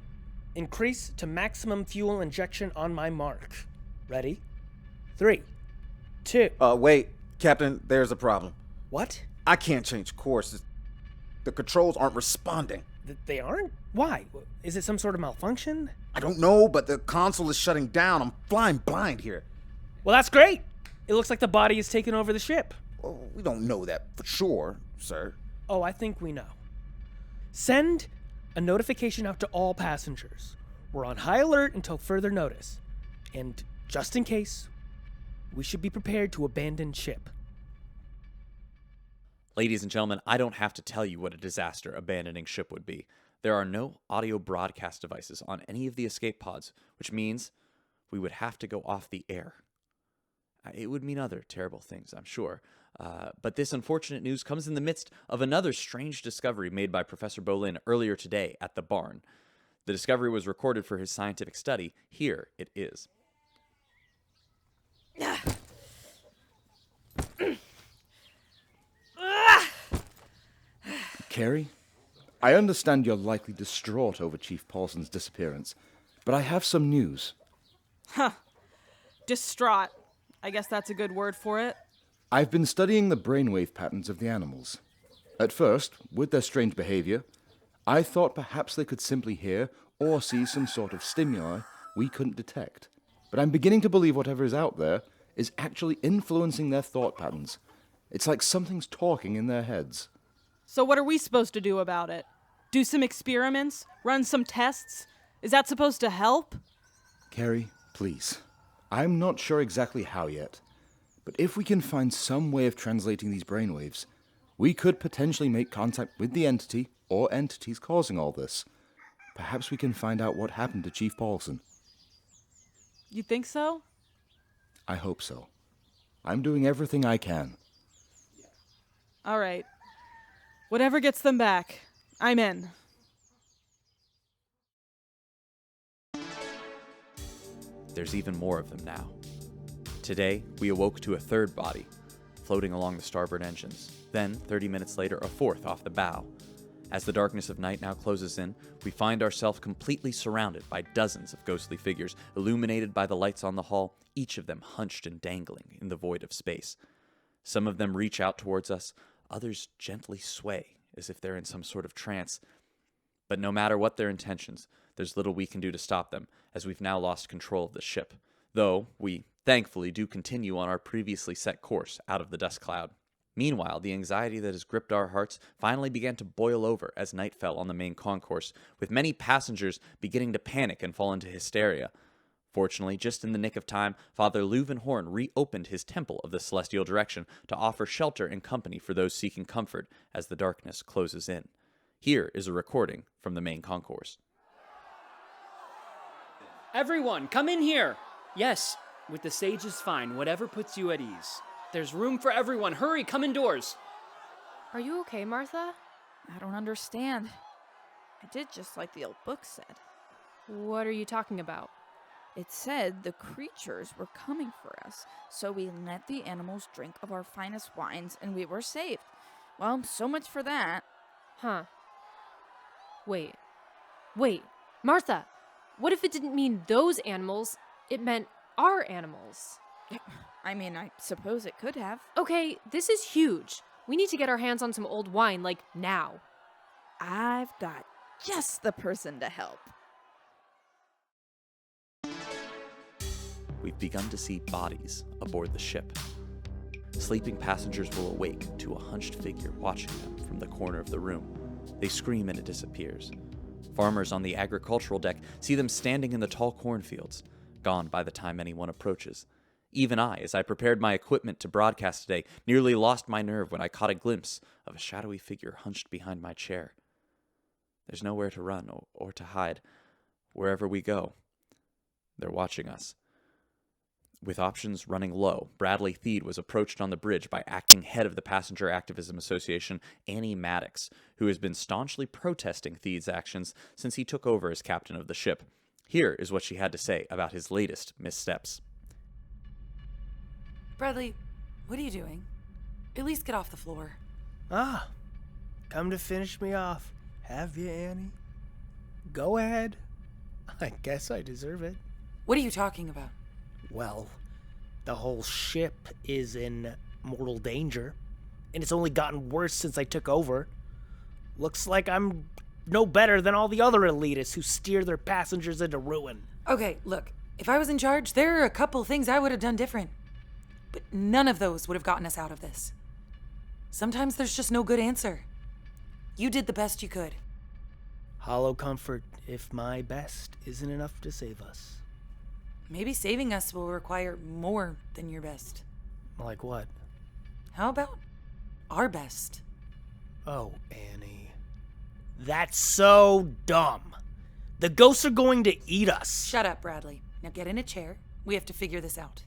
Increase to maximum fuel injection on my mark. Ready? 3, 2... Wait, Captain, there's a problem. What? I can't change course. The controls aren't responding. They aren't? Why? Is it some sort of malfunction? I don't know, but the console is shutting down. I'm flying blind here. Well, that's great. It looks like the body is taking over the ship. Well, we don't know that for sure, sir. Oh, I think we know. Send a notification out to all passengers. We're on high alert until further notice. And just in case, we should be prepared to abandon ship. Ladies and gentlemen, I don't have to tell you what a disaster abandoning ship would be. There are no audio broadcast devices on any of the escape pods, which means we would have to go off the air. It would mean other terrible things, I'm sure. But this unfortunate news comes in the midst of another strange discovery made by Professor Bolin earlier today at the barn. The discovery was recorded for his scientific study. Here it is. Carrie, I understand you're likely distraught over Chief Paulson's disappearance, but I have some news. Huh. Distraught. I guess that's a good word for it. I've been studying the brainwave patterns of the animals. At first, with their strange behavior, I thought perhaps they could simply hear or see some sort of stimuli we couldn't detect. But I'm beginning to believe whatever is out there is actually influencing their thought patterns. It's like something's talking in their heads. So what are we supposed to do about it? Do some experiments? Run some tests? Is that supposed to help? Carrie, please. I'm not sure exactly how yet, but if we can find some way of translating these brainwaves, we could potentially make contact with the entity or entities causing all this. Perhaps we can find out what happened to Chief Paulson. You think so? I hope so. I'm doing everything I can. All right. Whatever gets them back, I'm in. There's even more of them now. Today, we awoke to a third body, floating along the starboard engines. Then, 30 minutes later, a fourth off the bow. As the darkness of night now closes in, we find ourselves completely surrounded by dozens of ghostly figures, illuminated by the lights on the hull, each of them hunched and dangling in the void of space. Some of them reach out towards us, others gently sway, as if they're in some sort of trance. But no matter what their intentions, there's little we can do to stop them, as we've now lost control of the ship. Though, we thankfully do continue on our previously set course out of the dust cloud. Meanwhile, the anxiety that has gripped our hearts finally began to boil over as night fell on the main concourse, with many passengers beginning to panic and fall into hysteria. Fortunately, just in the nick of time, Father VanHorne reopened his temple of the celestial direction to offer shelter and company for those seeking comfort as the darkness closes in. Here is a recording from the main concourse. Everyone, come in here! Yes, with the sage is fine, whatever puts you at ease. There's room for everyone. Hurry, come indoors. Are you okay, Martha? I don't understand. I did just like the old book said. What are you talking about? It said the creatures were coming for us, so we let the animals drink of our finest wines and we were saved. Well, so much for that. Huh. Wait, Martha, what if it didn't mean those animals, it meant our animals? I mean, I suppose it could have. Okay, this is huge. We need to get our hands on some old wine, like, now. I've got just the person to help. We've begun to see bodies aboard the ship. Sleeping passengers will awake to a hunched figure watching them from the corner of the room. They scream and it disappears. Farmers on the agricultural deck see them standing in the tall cornfields, gone by the time anyone approaches. Even I, as I prepared my equipment to broadcast today, nearly lost my nerve when I caught a glimpse of a shadowy figure hunched behind my chair. There's nowhere to run or to hide. Wherever we go, they're watching us. With options running low, Bradley Theed was approached on the bridge by acting head of the Passenger Activism Association, Annie Maddox, who has been staunchly protesting Theed's actions since he took over as captain of the ship. Here is what she had to say about his latest missteps. Bradley, what are you doing? At least get off the floor. Ah, come to finish me off, have you, Annie? Go ahead. I guess I deserve it. What are you talking about? Well, the whole ship is in mortal danger, and it's only gotten worse since I took over. Looks like I'm no better than all the other elitists who steer their passengers into ruin. Okay, look, if I was in charge, there are a couple things I would have done different. But none of those would have gotten us out of this. Sometimes there's just no good answer. You did the best you could. Hollow comfort if my best isn't enough to save us. Maybe saving us will require more than your best. Like what? How about our best? Oh, Annie. That's so dumb. The ghosts are going to eat us. Shut up, Bradley. Now get in a chair. We have to figure this out.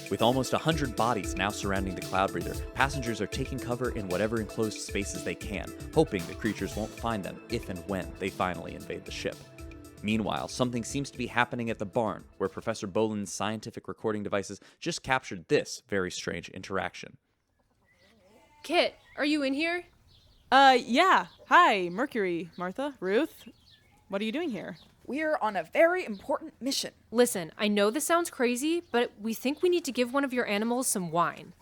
With almost 100 bodies now surrounding the Cloudbreather, passengers are taking cover in whatever enclosed spaces they can, hoping the creatures won't find them if and when they finally invade the ship. Meanwhile, something seems to be happening at the barn, where Professor Boland's scientific recording devices just captured this very strange interaction. Kit, are you in here? Yeah. Hi, Mercury, Martha, Ruth. What are you doing here? We're on a very important mission. Listen, I know this sounds crazy, but we think we need to give one of your animals some wine.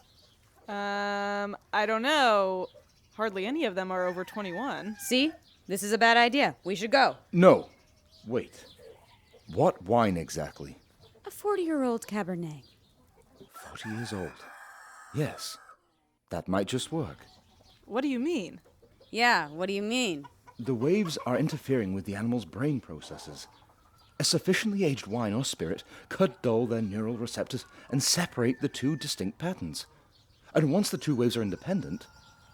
I don't know. Hardly any of them are over 21. See? This is a bad idea. We should go. No. Wait. What wine exactly? A 40-year-old Cabernet. 40 years old. Yes. That might just work. What do you mean? Yeah, what do you mean? The waves are interfering with the animal's brain processes. A sufficiently aged wine or spirit could dull their neural receptors and separate the two distinct patterns. And once the two waves are independent,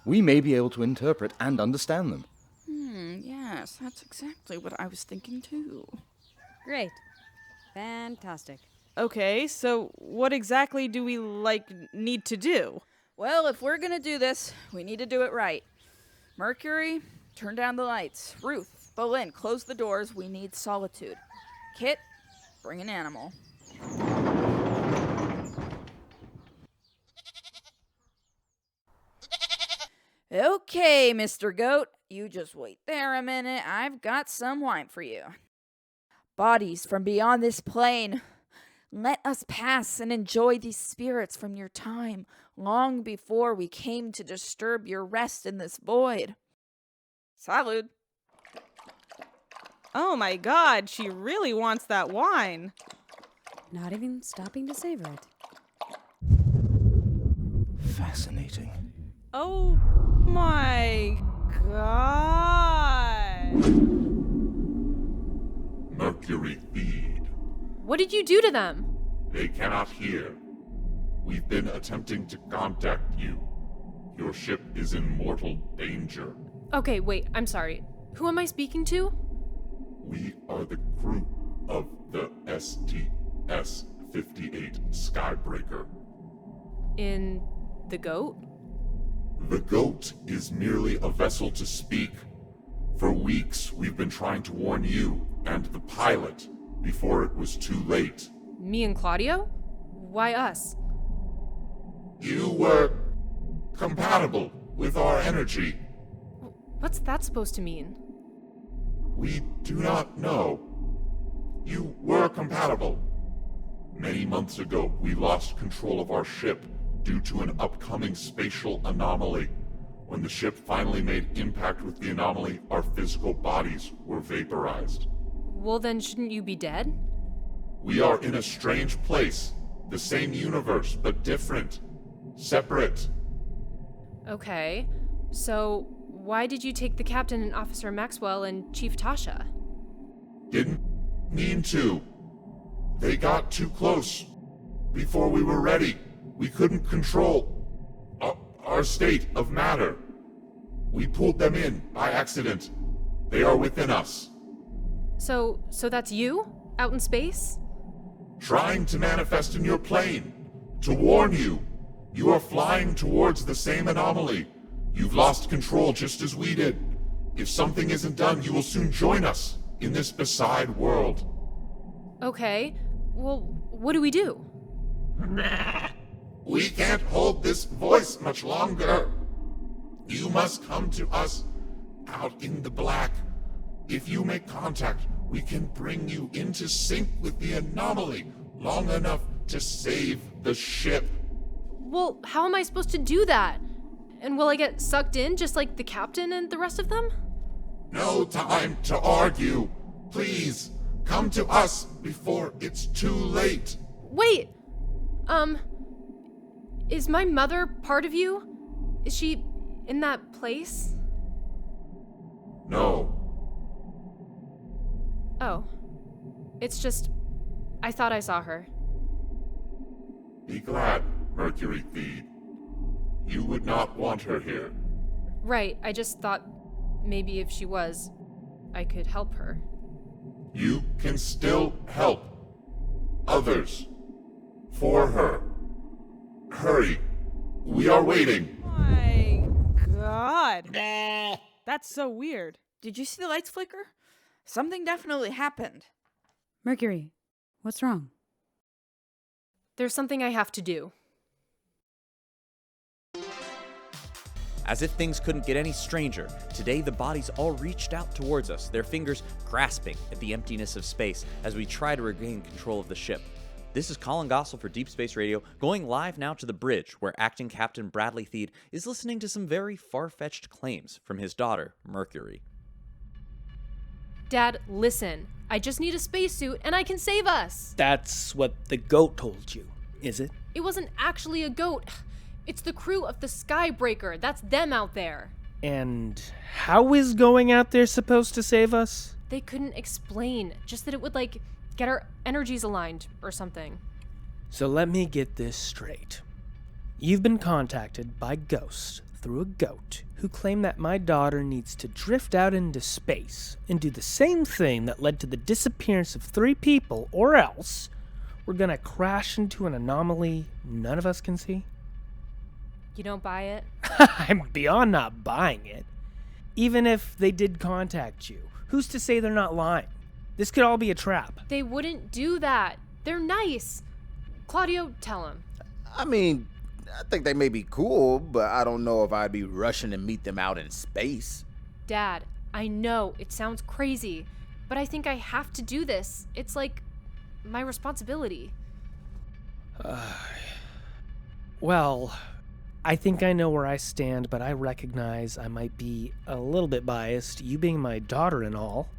we may be able to interpret and understand them. Yes, that's exactly what I was thinking too. Great. Fantastic. Okay, so what exactly do we, need to do? Well, if we're gonna do this, we need to do it right. Mercury, turn down the lights. Ruth, Boleyn, close the doors. We need solitude. Kit, bring an animal. Okay, Mr. Goat, you just wait there a minute. I've got some wine for you. Bodies from beyond this plane, let us pass and enjoy these spirits from your time, long before we came to disturb your rest in this void. Salud. Oh my god, she really wants that wine. Not even stopping to savor it. Fascinating. Oh my god. Mercury feed. What did you do to them? They cannot hear. We've been attempting to contact you. Your ship is in mortal danger. Okay, wait, I'm sorry. Who am I speaking to? We are the crew of the STS-58 Skybreaker. In the goat? The goat is merely a vessel to speak. For weeks, we've been trying to warn you and the pilot before it was too late. Me and Claudio? Why us? You were compatible with our energy. What's that supposed to mean? We do not know. You were compatible. Many months ago, we lost control of our ship due to an upcoming spatial anomaly. When the ship finally made impact with the anomaly, our physical bodies were vaporized. Well, then shouldn't you be dead? We are in a strange place. The same universe, but different. Separate. Okay. So, why did you take the captain and Officer Maxwell and Chief Tasha? Didn't mean to. They got too close. Before we were ready, we couldn't control our state of matter. We pulled them in by accident. They are within us. So that's you? Out in space? Trying to manifest in your plane. To warn you. You are flying towards the same anomaly. You've lost control just as we did. If something isn't done, you will soon join us in this beside world. Okay. Well, what do we do? We can't hold this voice much longer. You must come to us out in the black. If you make contact, we can bring you into sync with the anomaly long enough to save the ship. Well, how am I supposed to do that? And will I get sucked in just like the captain and the rest of them? No time to argue. Please, come to us before it's too late. Wait! Is my mother part of you? Is she in that place? No. Oh. It's just, I thought I saw her. Be glad, Mercury Feed. You would not want her here. Right, I just thought maybe if she was, I could help her. You can still help others for her. Hurry. We are waiting. My God. That's so weird. Did you see the lights flicker? Something definitely happened. Mercury, what's wrong? There's something I have to do. As if things couldn't get any stranger, today the bodies all reached out towards us, their fingers grasping at the emptiness of space as we try to regain control of the ship. This is Collin Gossel for Deep Space Radio, going live now to the bridge, where acting Captain Bradley Theed is listening to some very far-fetched claims from his daughter, Mercury. Dad, listen. I just need a spacesuit and I can save us. That's what the goat told you, is it? It wasn't actually a goat. It's the crew of the Skybreaker. That's them out there. And how is going out there supposed to save us? They couldn't explain, just that it would, get our energies aligned or something. So let me get this straight. You've been contacted by Ghost through a goat who claim that my daughter needs to drift out into space and do the same thing that led to the disappearance of 3 people, or else we're gonna crash into an anomaly none of us can see? You don't buy it? I'm beyond not buying it. Even if they did contact you, who's to say they're not lying? This could all be a trap. They wouldn't do that. They're nice. Claudio, tell him. I mean, I think they may be cool, but I don't know if I'd be rushing to meet them out in space. Dad, I know it sounds crazy, but I think I have to do this. It's like my responsibility. Well, I think I know where I stand, but I recognize I might be a little bit biased, you being my daughter and all.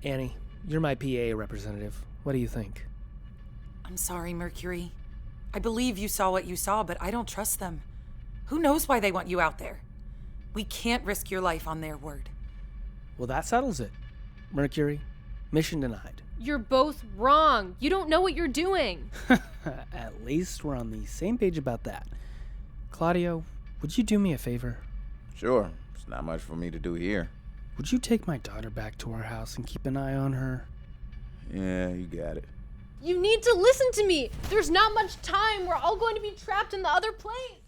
Annie, you're my PA representative. What do you think? I'm sorry, Mercury. I believe you saw what you saw, but I don't trust them. Who knows why they want you out there? We can't risk your life on their word. Well, that settles it. Mercury, mission denied. You're both wrong. You don't know what you're doing. At least we're on the same page about that. Claudio, would you do me a favor? Sure. There's not much for me to do here. Would you take my daughter back to our house and keep an eye on her? Yeah, you got it. You need to listen to me. There's not much time. We're all going to be trapped in the other place.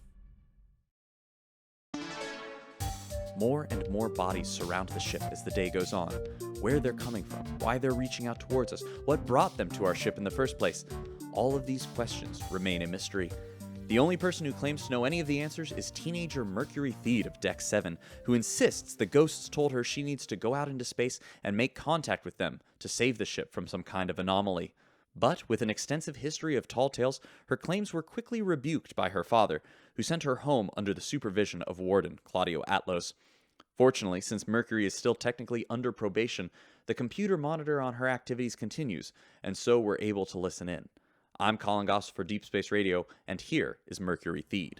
More and more bodies surround the ship as the day goes on. Where they're coming from, why they're reaching out towards us, what brought them to our ship in the first place. All of these questions remain a mystery. The only person who claims to know any of the answers is teenager Mercury Theed of Deck 7, who insists the ghosts told her she needs to go out into space and make contact with them to save the ship from some kind of anomaly. But with an extensive history of tall tales, her claims were quickly rebuked by her father, who sent her home under the supervision of Warden Claudio Atlos. Fortunately, since Mercury is still technically under probation, the computer monitor on her activities continues, and so we're able to listen in. I'm Collin Gossel for Deep Space Radio, and here is Mercury Theed.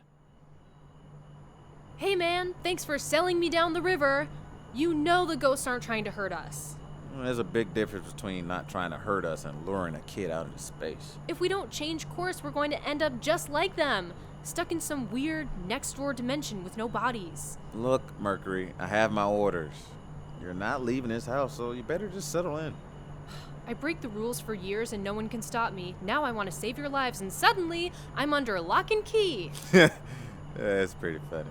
Hey man, thanks for selling me down the river. You know the ghosts aren't trying to hurt us. Well, there's a big difference between not trying to hurt us and luring a kid out into space. If we don't change course, we're going to end up just like them, stuck in some weird next-door dimension with no bodies. Look, Mercury, I have my orders. You're not leaving this house, so you better just settle in. I break the rules for years and no one can stop me. Now I want to save your lives and suddenly I'm under lock and key. That's pretty funny.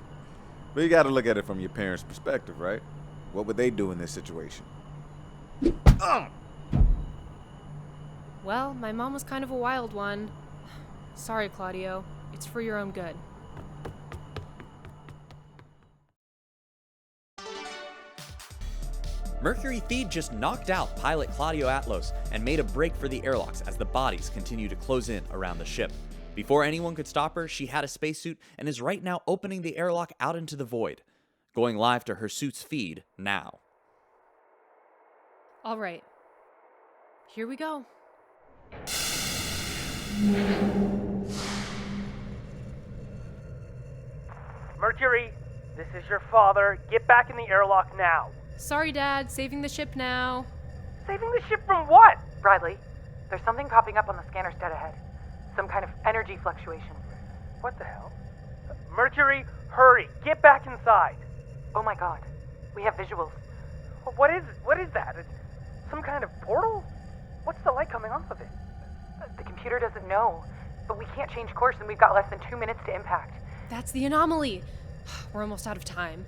But you gotta look at it from your parents' perspective, right? What would they do in this situation? Well, my mom was kind of a wild one. Sorry, Claudio. It's for your own good. Mercury Theed just knocked out pilot Claudio Atlos and made a break for the airlocks as the bodies continue to close in around the ship. Before anyone could stop her, she had a spacesuit and is right now opening the airlock out into the void. Going live to her suit's feed now. All right. Here we go. Mercury, this is your father. Get back in the airlock now. Sorry, Dad. Saving the ship now. Saving the ship from what? Bradley, there's something popping up on the scanners dead ahead. Some kind of energy fluctuation. What the hell? Mercury, hurry. Get back inside. Oh my god. We have visuals. What is that? It's some kind of portal? What's the light coming off of it? The computer doesn't know, but we can't change course and we've got less than 2 minutes to impact. That's the anomaly. We're almost out of time.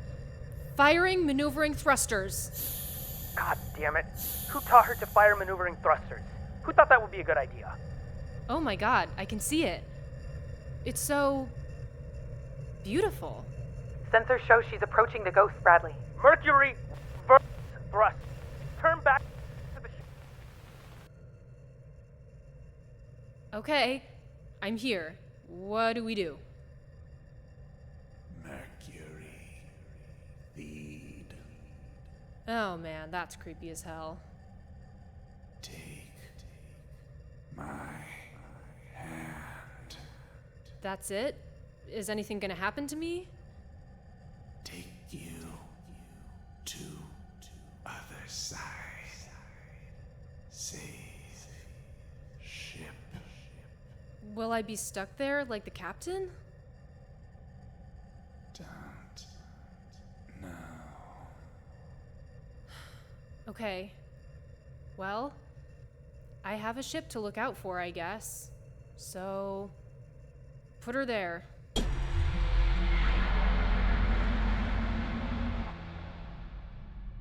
Firing maneuvering thrusters. God damn it. Who taught her to fire maneuvering thrusters? Who thought that would be a good idea? Oh my god, I can see it. It's so beautiful. Sensors show she's approaching the ghost, Bradley. Mercury, thrust. Turn back to the ship. Okay, I'm here. What do we do? Mercury, feed. Oh man, that's creepy as hell. Take my hand. That's it? Is anything gonna happen to me? Take you to other side. Save ship. Will I be stuck there like the captain? Don't know. Okay. Well, I have a ship to look out for, I guess. So, put her there.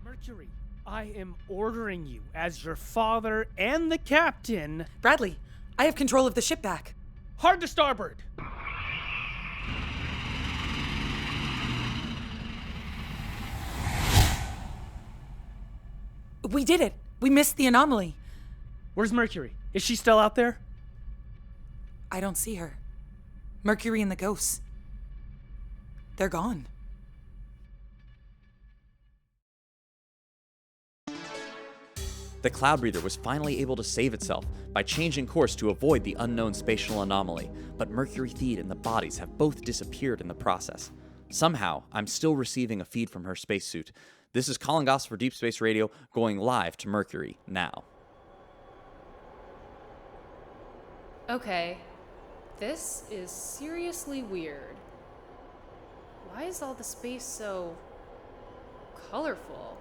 Mercury, I am ordering you as your father and the captain. Bradley, I have control of the ship back. Hard to starboard. We did it. We missed the anomaly. Where's Mercury? Is she still out there? I don't see her. Mercury and the ghosts. They're gone. The Cloudbreather was finally able to save itself by changing course to avoid the unknown spatial anomaly, but Mercury Theed and the bodies have both disappeared in the process. Somehow, I'm still receiving a feed from her spacesuit. This is Collin Gossel for Deep Space Radio, going live to Mercury now. Okay, this is seriously weird. Why is all the space so colorful?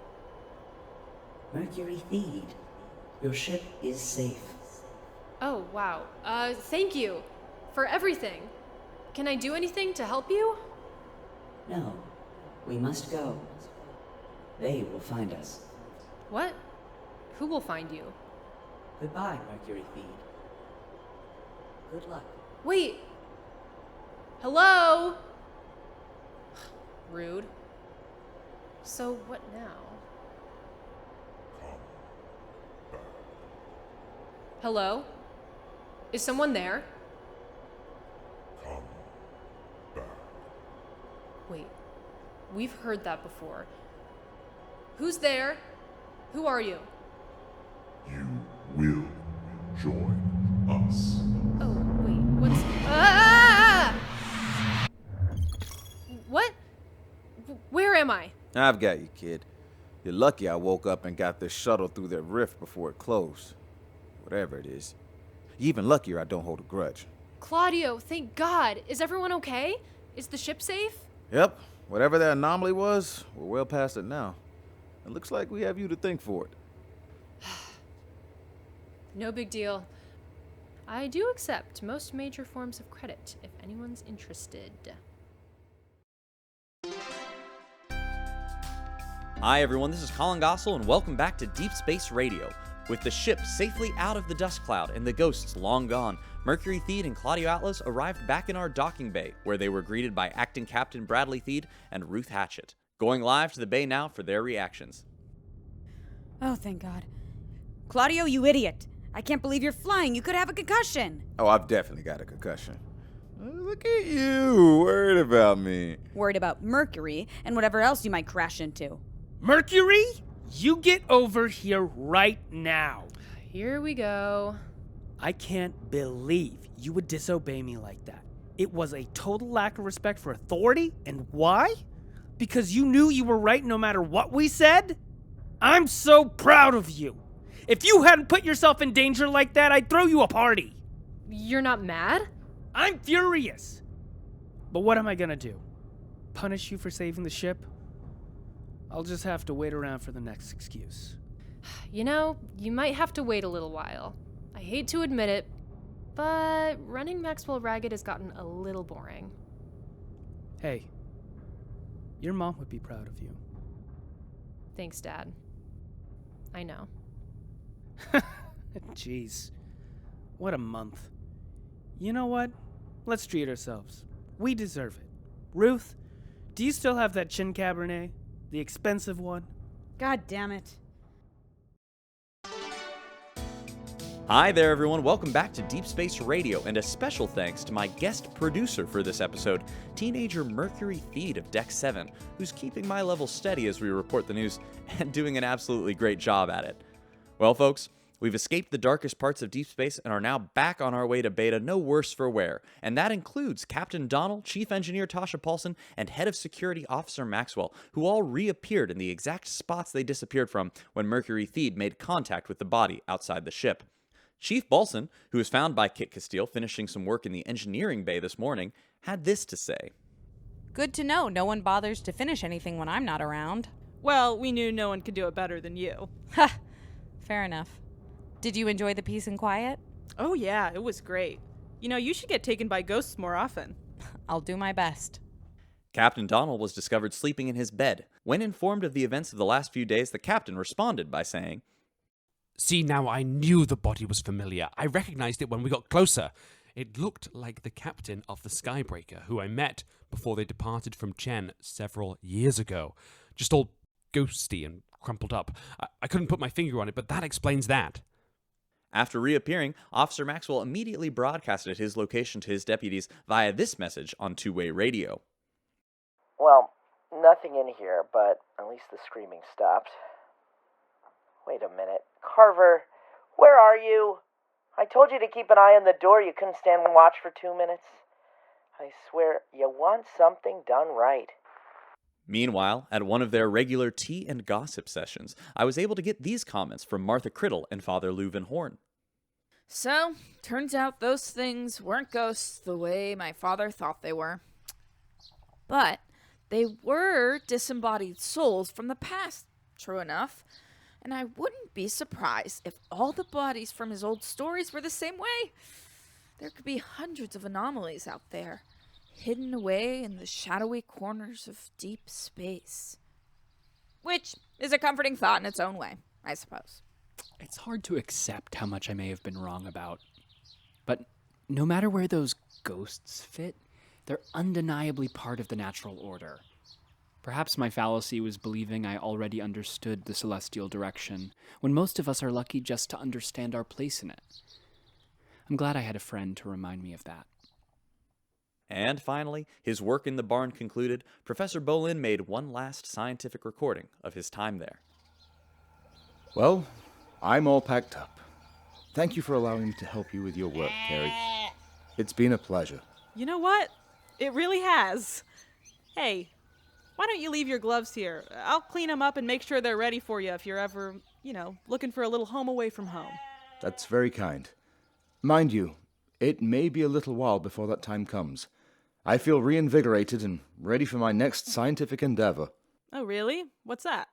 Mercury Theed, your ship is safe. Oh, wow. Thank you for everything. Can I do anything to help you? No, we must go. They will find us. What? Who will find you? Goodbye, Mercury Theed. Good luck. Wait. Hello? Rude. So what now? Hello? Is someone there? Wait. We've heard that before. Who's there? Who are you? You will join us. Oh, wait. What's... Ah! What? Where am I? I've got you, kid. You're lucky I woke up and got this shuttle through that rift before it closed. Whatever it is. You're even luckier I don't hold a grudge. Claudio, thank God. Is everyone okay? Is the ship safe? Yep. Whatever that anomaly was, we're well past it now. It looks like we have you to thank for it. No big deal. I do accept most major forms of credit if anyone's interested. Hi everyone, this is Collin Gossel and welcome back to Deep Space Radio. With the ship safely out of the dust cloud and the ghosts long gone, Mercury Theed and Claudio Atlos arrived back in our docking bay, where they were greeted by Acting Captain Bradley Theed and Ruth Hatchett. Going live to the bay now for their reactions. Oh, thank God. Claudio, you idiot. I can't believe you're flying. You could have a concussion. Oh, I've definitely got a concussion. Look at you, worried about me. Worried about Mercury and whatever else you might crash into. Mercury? You get over here right now. Here we go. I can't believe you would disobey me like that. It was a total lack of respect for authority, and why? Because you knew you were right no matter what we said? I'm so proud of you. If you hadn't put yourself in danger like that, I'd throw you a party. You're not mad? I'm furious. But what am I gonna do? Punish you for saving the ship? I'll just have to wait around for the next excuse. You know, you might have to wait a little while. I hate to admit it, but running Maxwell ragged has gotten a little boring. Hey, your mom would be proud of you. Thanks, Dad. I know. Jeez, what a month. You know what? Let's treat ourselves. We deserve it. Ruth, do you still have that chin Cabernet? The expensive one? God damn it. Hi there, everyone. Welcome back to Deep Space Radio, and a special thanks to my guest producer for this episode, teenager Mercury Theed of Deck 7, who's keeping my level steady as we report the news and doing an absolutely great job at it. Well, folks, we've escaped the darkest parts of deep space and are now back on our way to Beta, no worse for wear, and that includes Captain Donnell, Chief Engineer Tasha Paulson, and Head of Security Officer Maxwell, who all reappeared in the exact spots they disappeared from when Mercury Theed made contact with the body outside the ship. Chief Balson, who was found by Kit Castile finishing some work in the engineering bay this morning, had this to say. Good to know no one bothers to finish anything when I'm not around. Well, we knew no one could do it better than you. Ha! Fair enough. Did you enjoy the peace and quiet? Oh yeah, it was great. You know, you should get taken by ghosts more often. I'll do my best. Captain Donnell was discovered sleeping in his bed. When informed of the events of the last few days, the captain responded by saying, See, now I knew the body was familiar. I recognized it when we got closer. It looked like the captain of the Skybreaker, who I met before they departed from Chen several years ago. Just all ghosty and crumpled up. I couldn't put my finger on it, but that explains that. After reappearing, Officer Maxwell immediately broadcasted his location to his deputies via this message on two-way radio. Well, nothing in here, but at least the screaming stopped. Wait a minute. Carver, where are you? I told you to keep an eye on the door. You couldn't stand and watch for 2 minutes. I swear, you want something done right. Meanwhile, at one of their regular tea and gossip sessions, I was able to get these comments from Martha Crittle and Father VanHorne. So, turns out those things weren't ghosts the way my father thought they were. But they were disembodied souls from the past, true enough. And I wouldn't be surprised if all the bodies from his old stories were the same way. There could be hundreds of anomalies out there, hidden away in the shadowy corners of deep space. Which is a comforting thought in its own way, I suppose. It's hard to accept how much I may have been wrong about. But no matter where those ghosts fit, they're undeniably part of the natural order. Perhaps my fallacy was believing I already understood the celestial direction, when most of us are lucky just to understand our place in it. I'm glad I had a friend to remind me of that. And finally, his work in the barn concluded, Professor Bolin made one last scientific recording of his time there. Well, I'm all packed up. Thank you for allowing me to help you with your work, Carrie. It's been a pleasure. You know what? It really has. Hey, why don't you leave your gloves here? I'll clean them up and make sure they're ready for you if you're ever, looking for a little home away from home. That's very kind. Mind you, it may be a little while before that time comes. I feel reinvigorated and ready for my next scientific endeavor. Oh, really? What's that?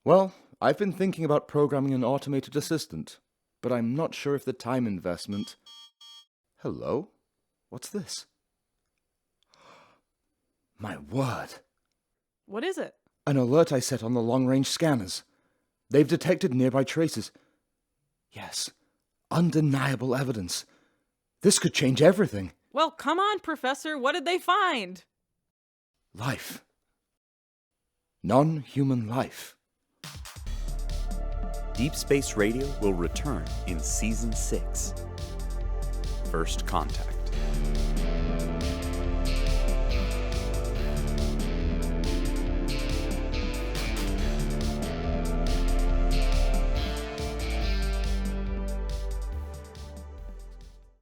Well, I've been thinking about programming an automated assistant, but I'm not sure if the time investment... Hello? What's this? My word! What is it? An alert I set on the long-range scanners. They've detected nearby traces. Yes, undeniable evidence. This could change everything. Well, come on, Professor. What did they find? Life. Non-human life. Deep Space Radio will return in Season 6. First Contact.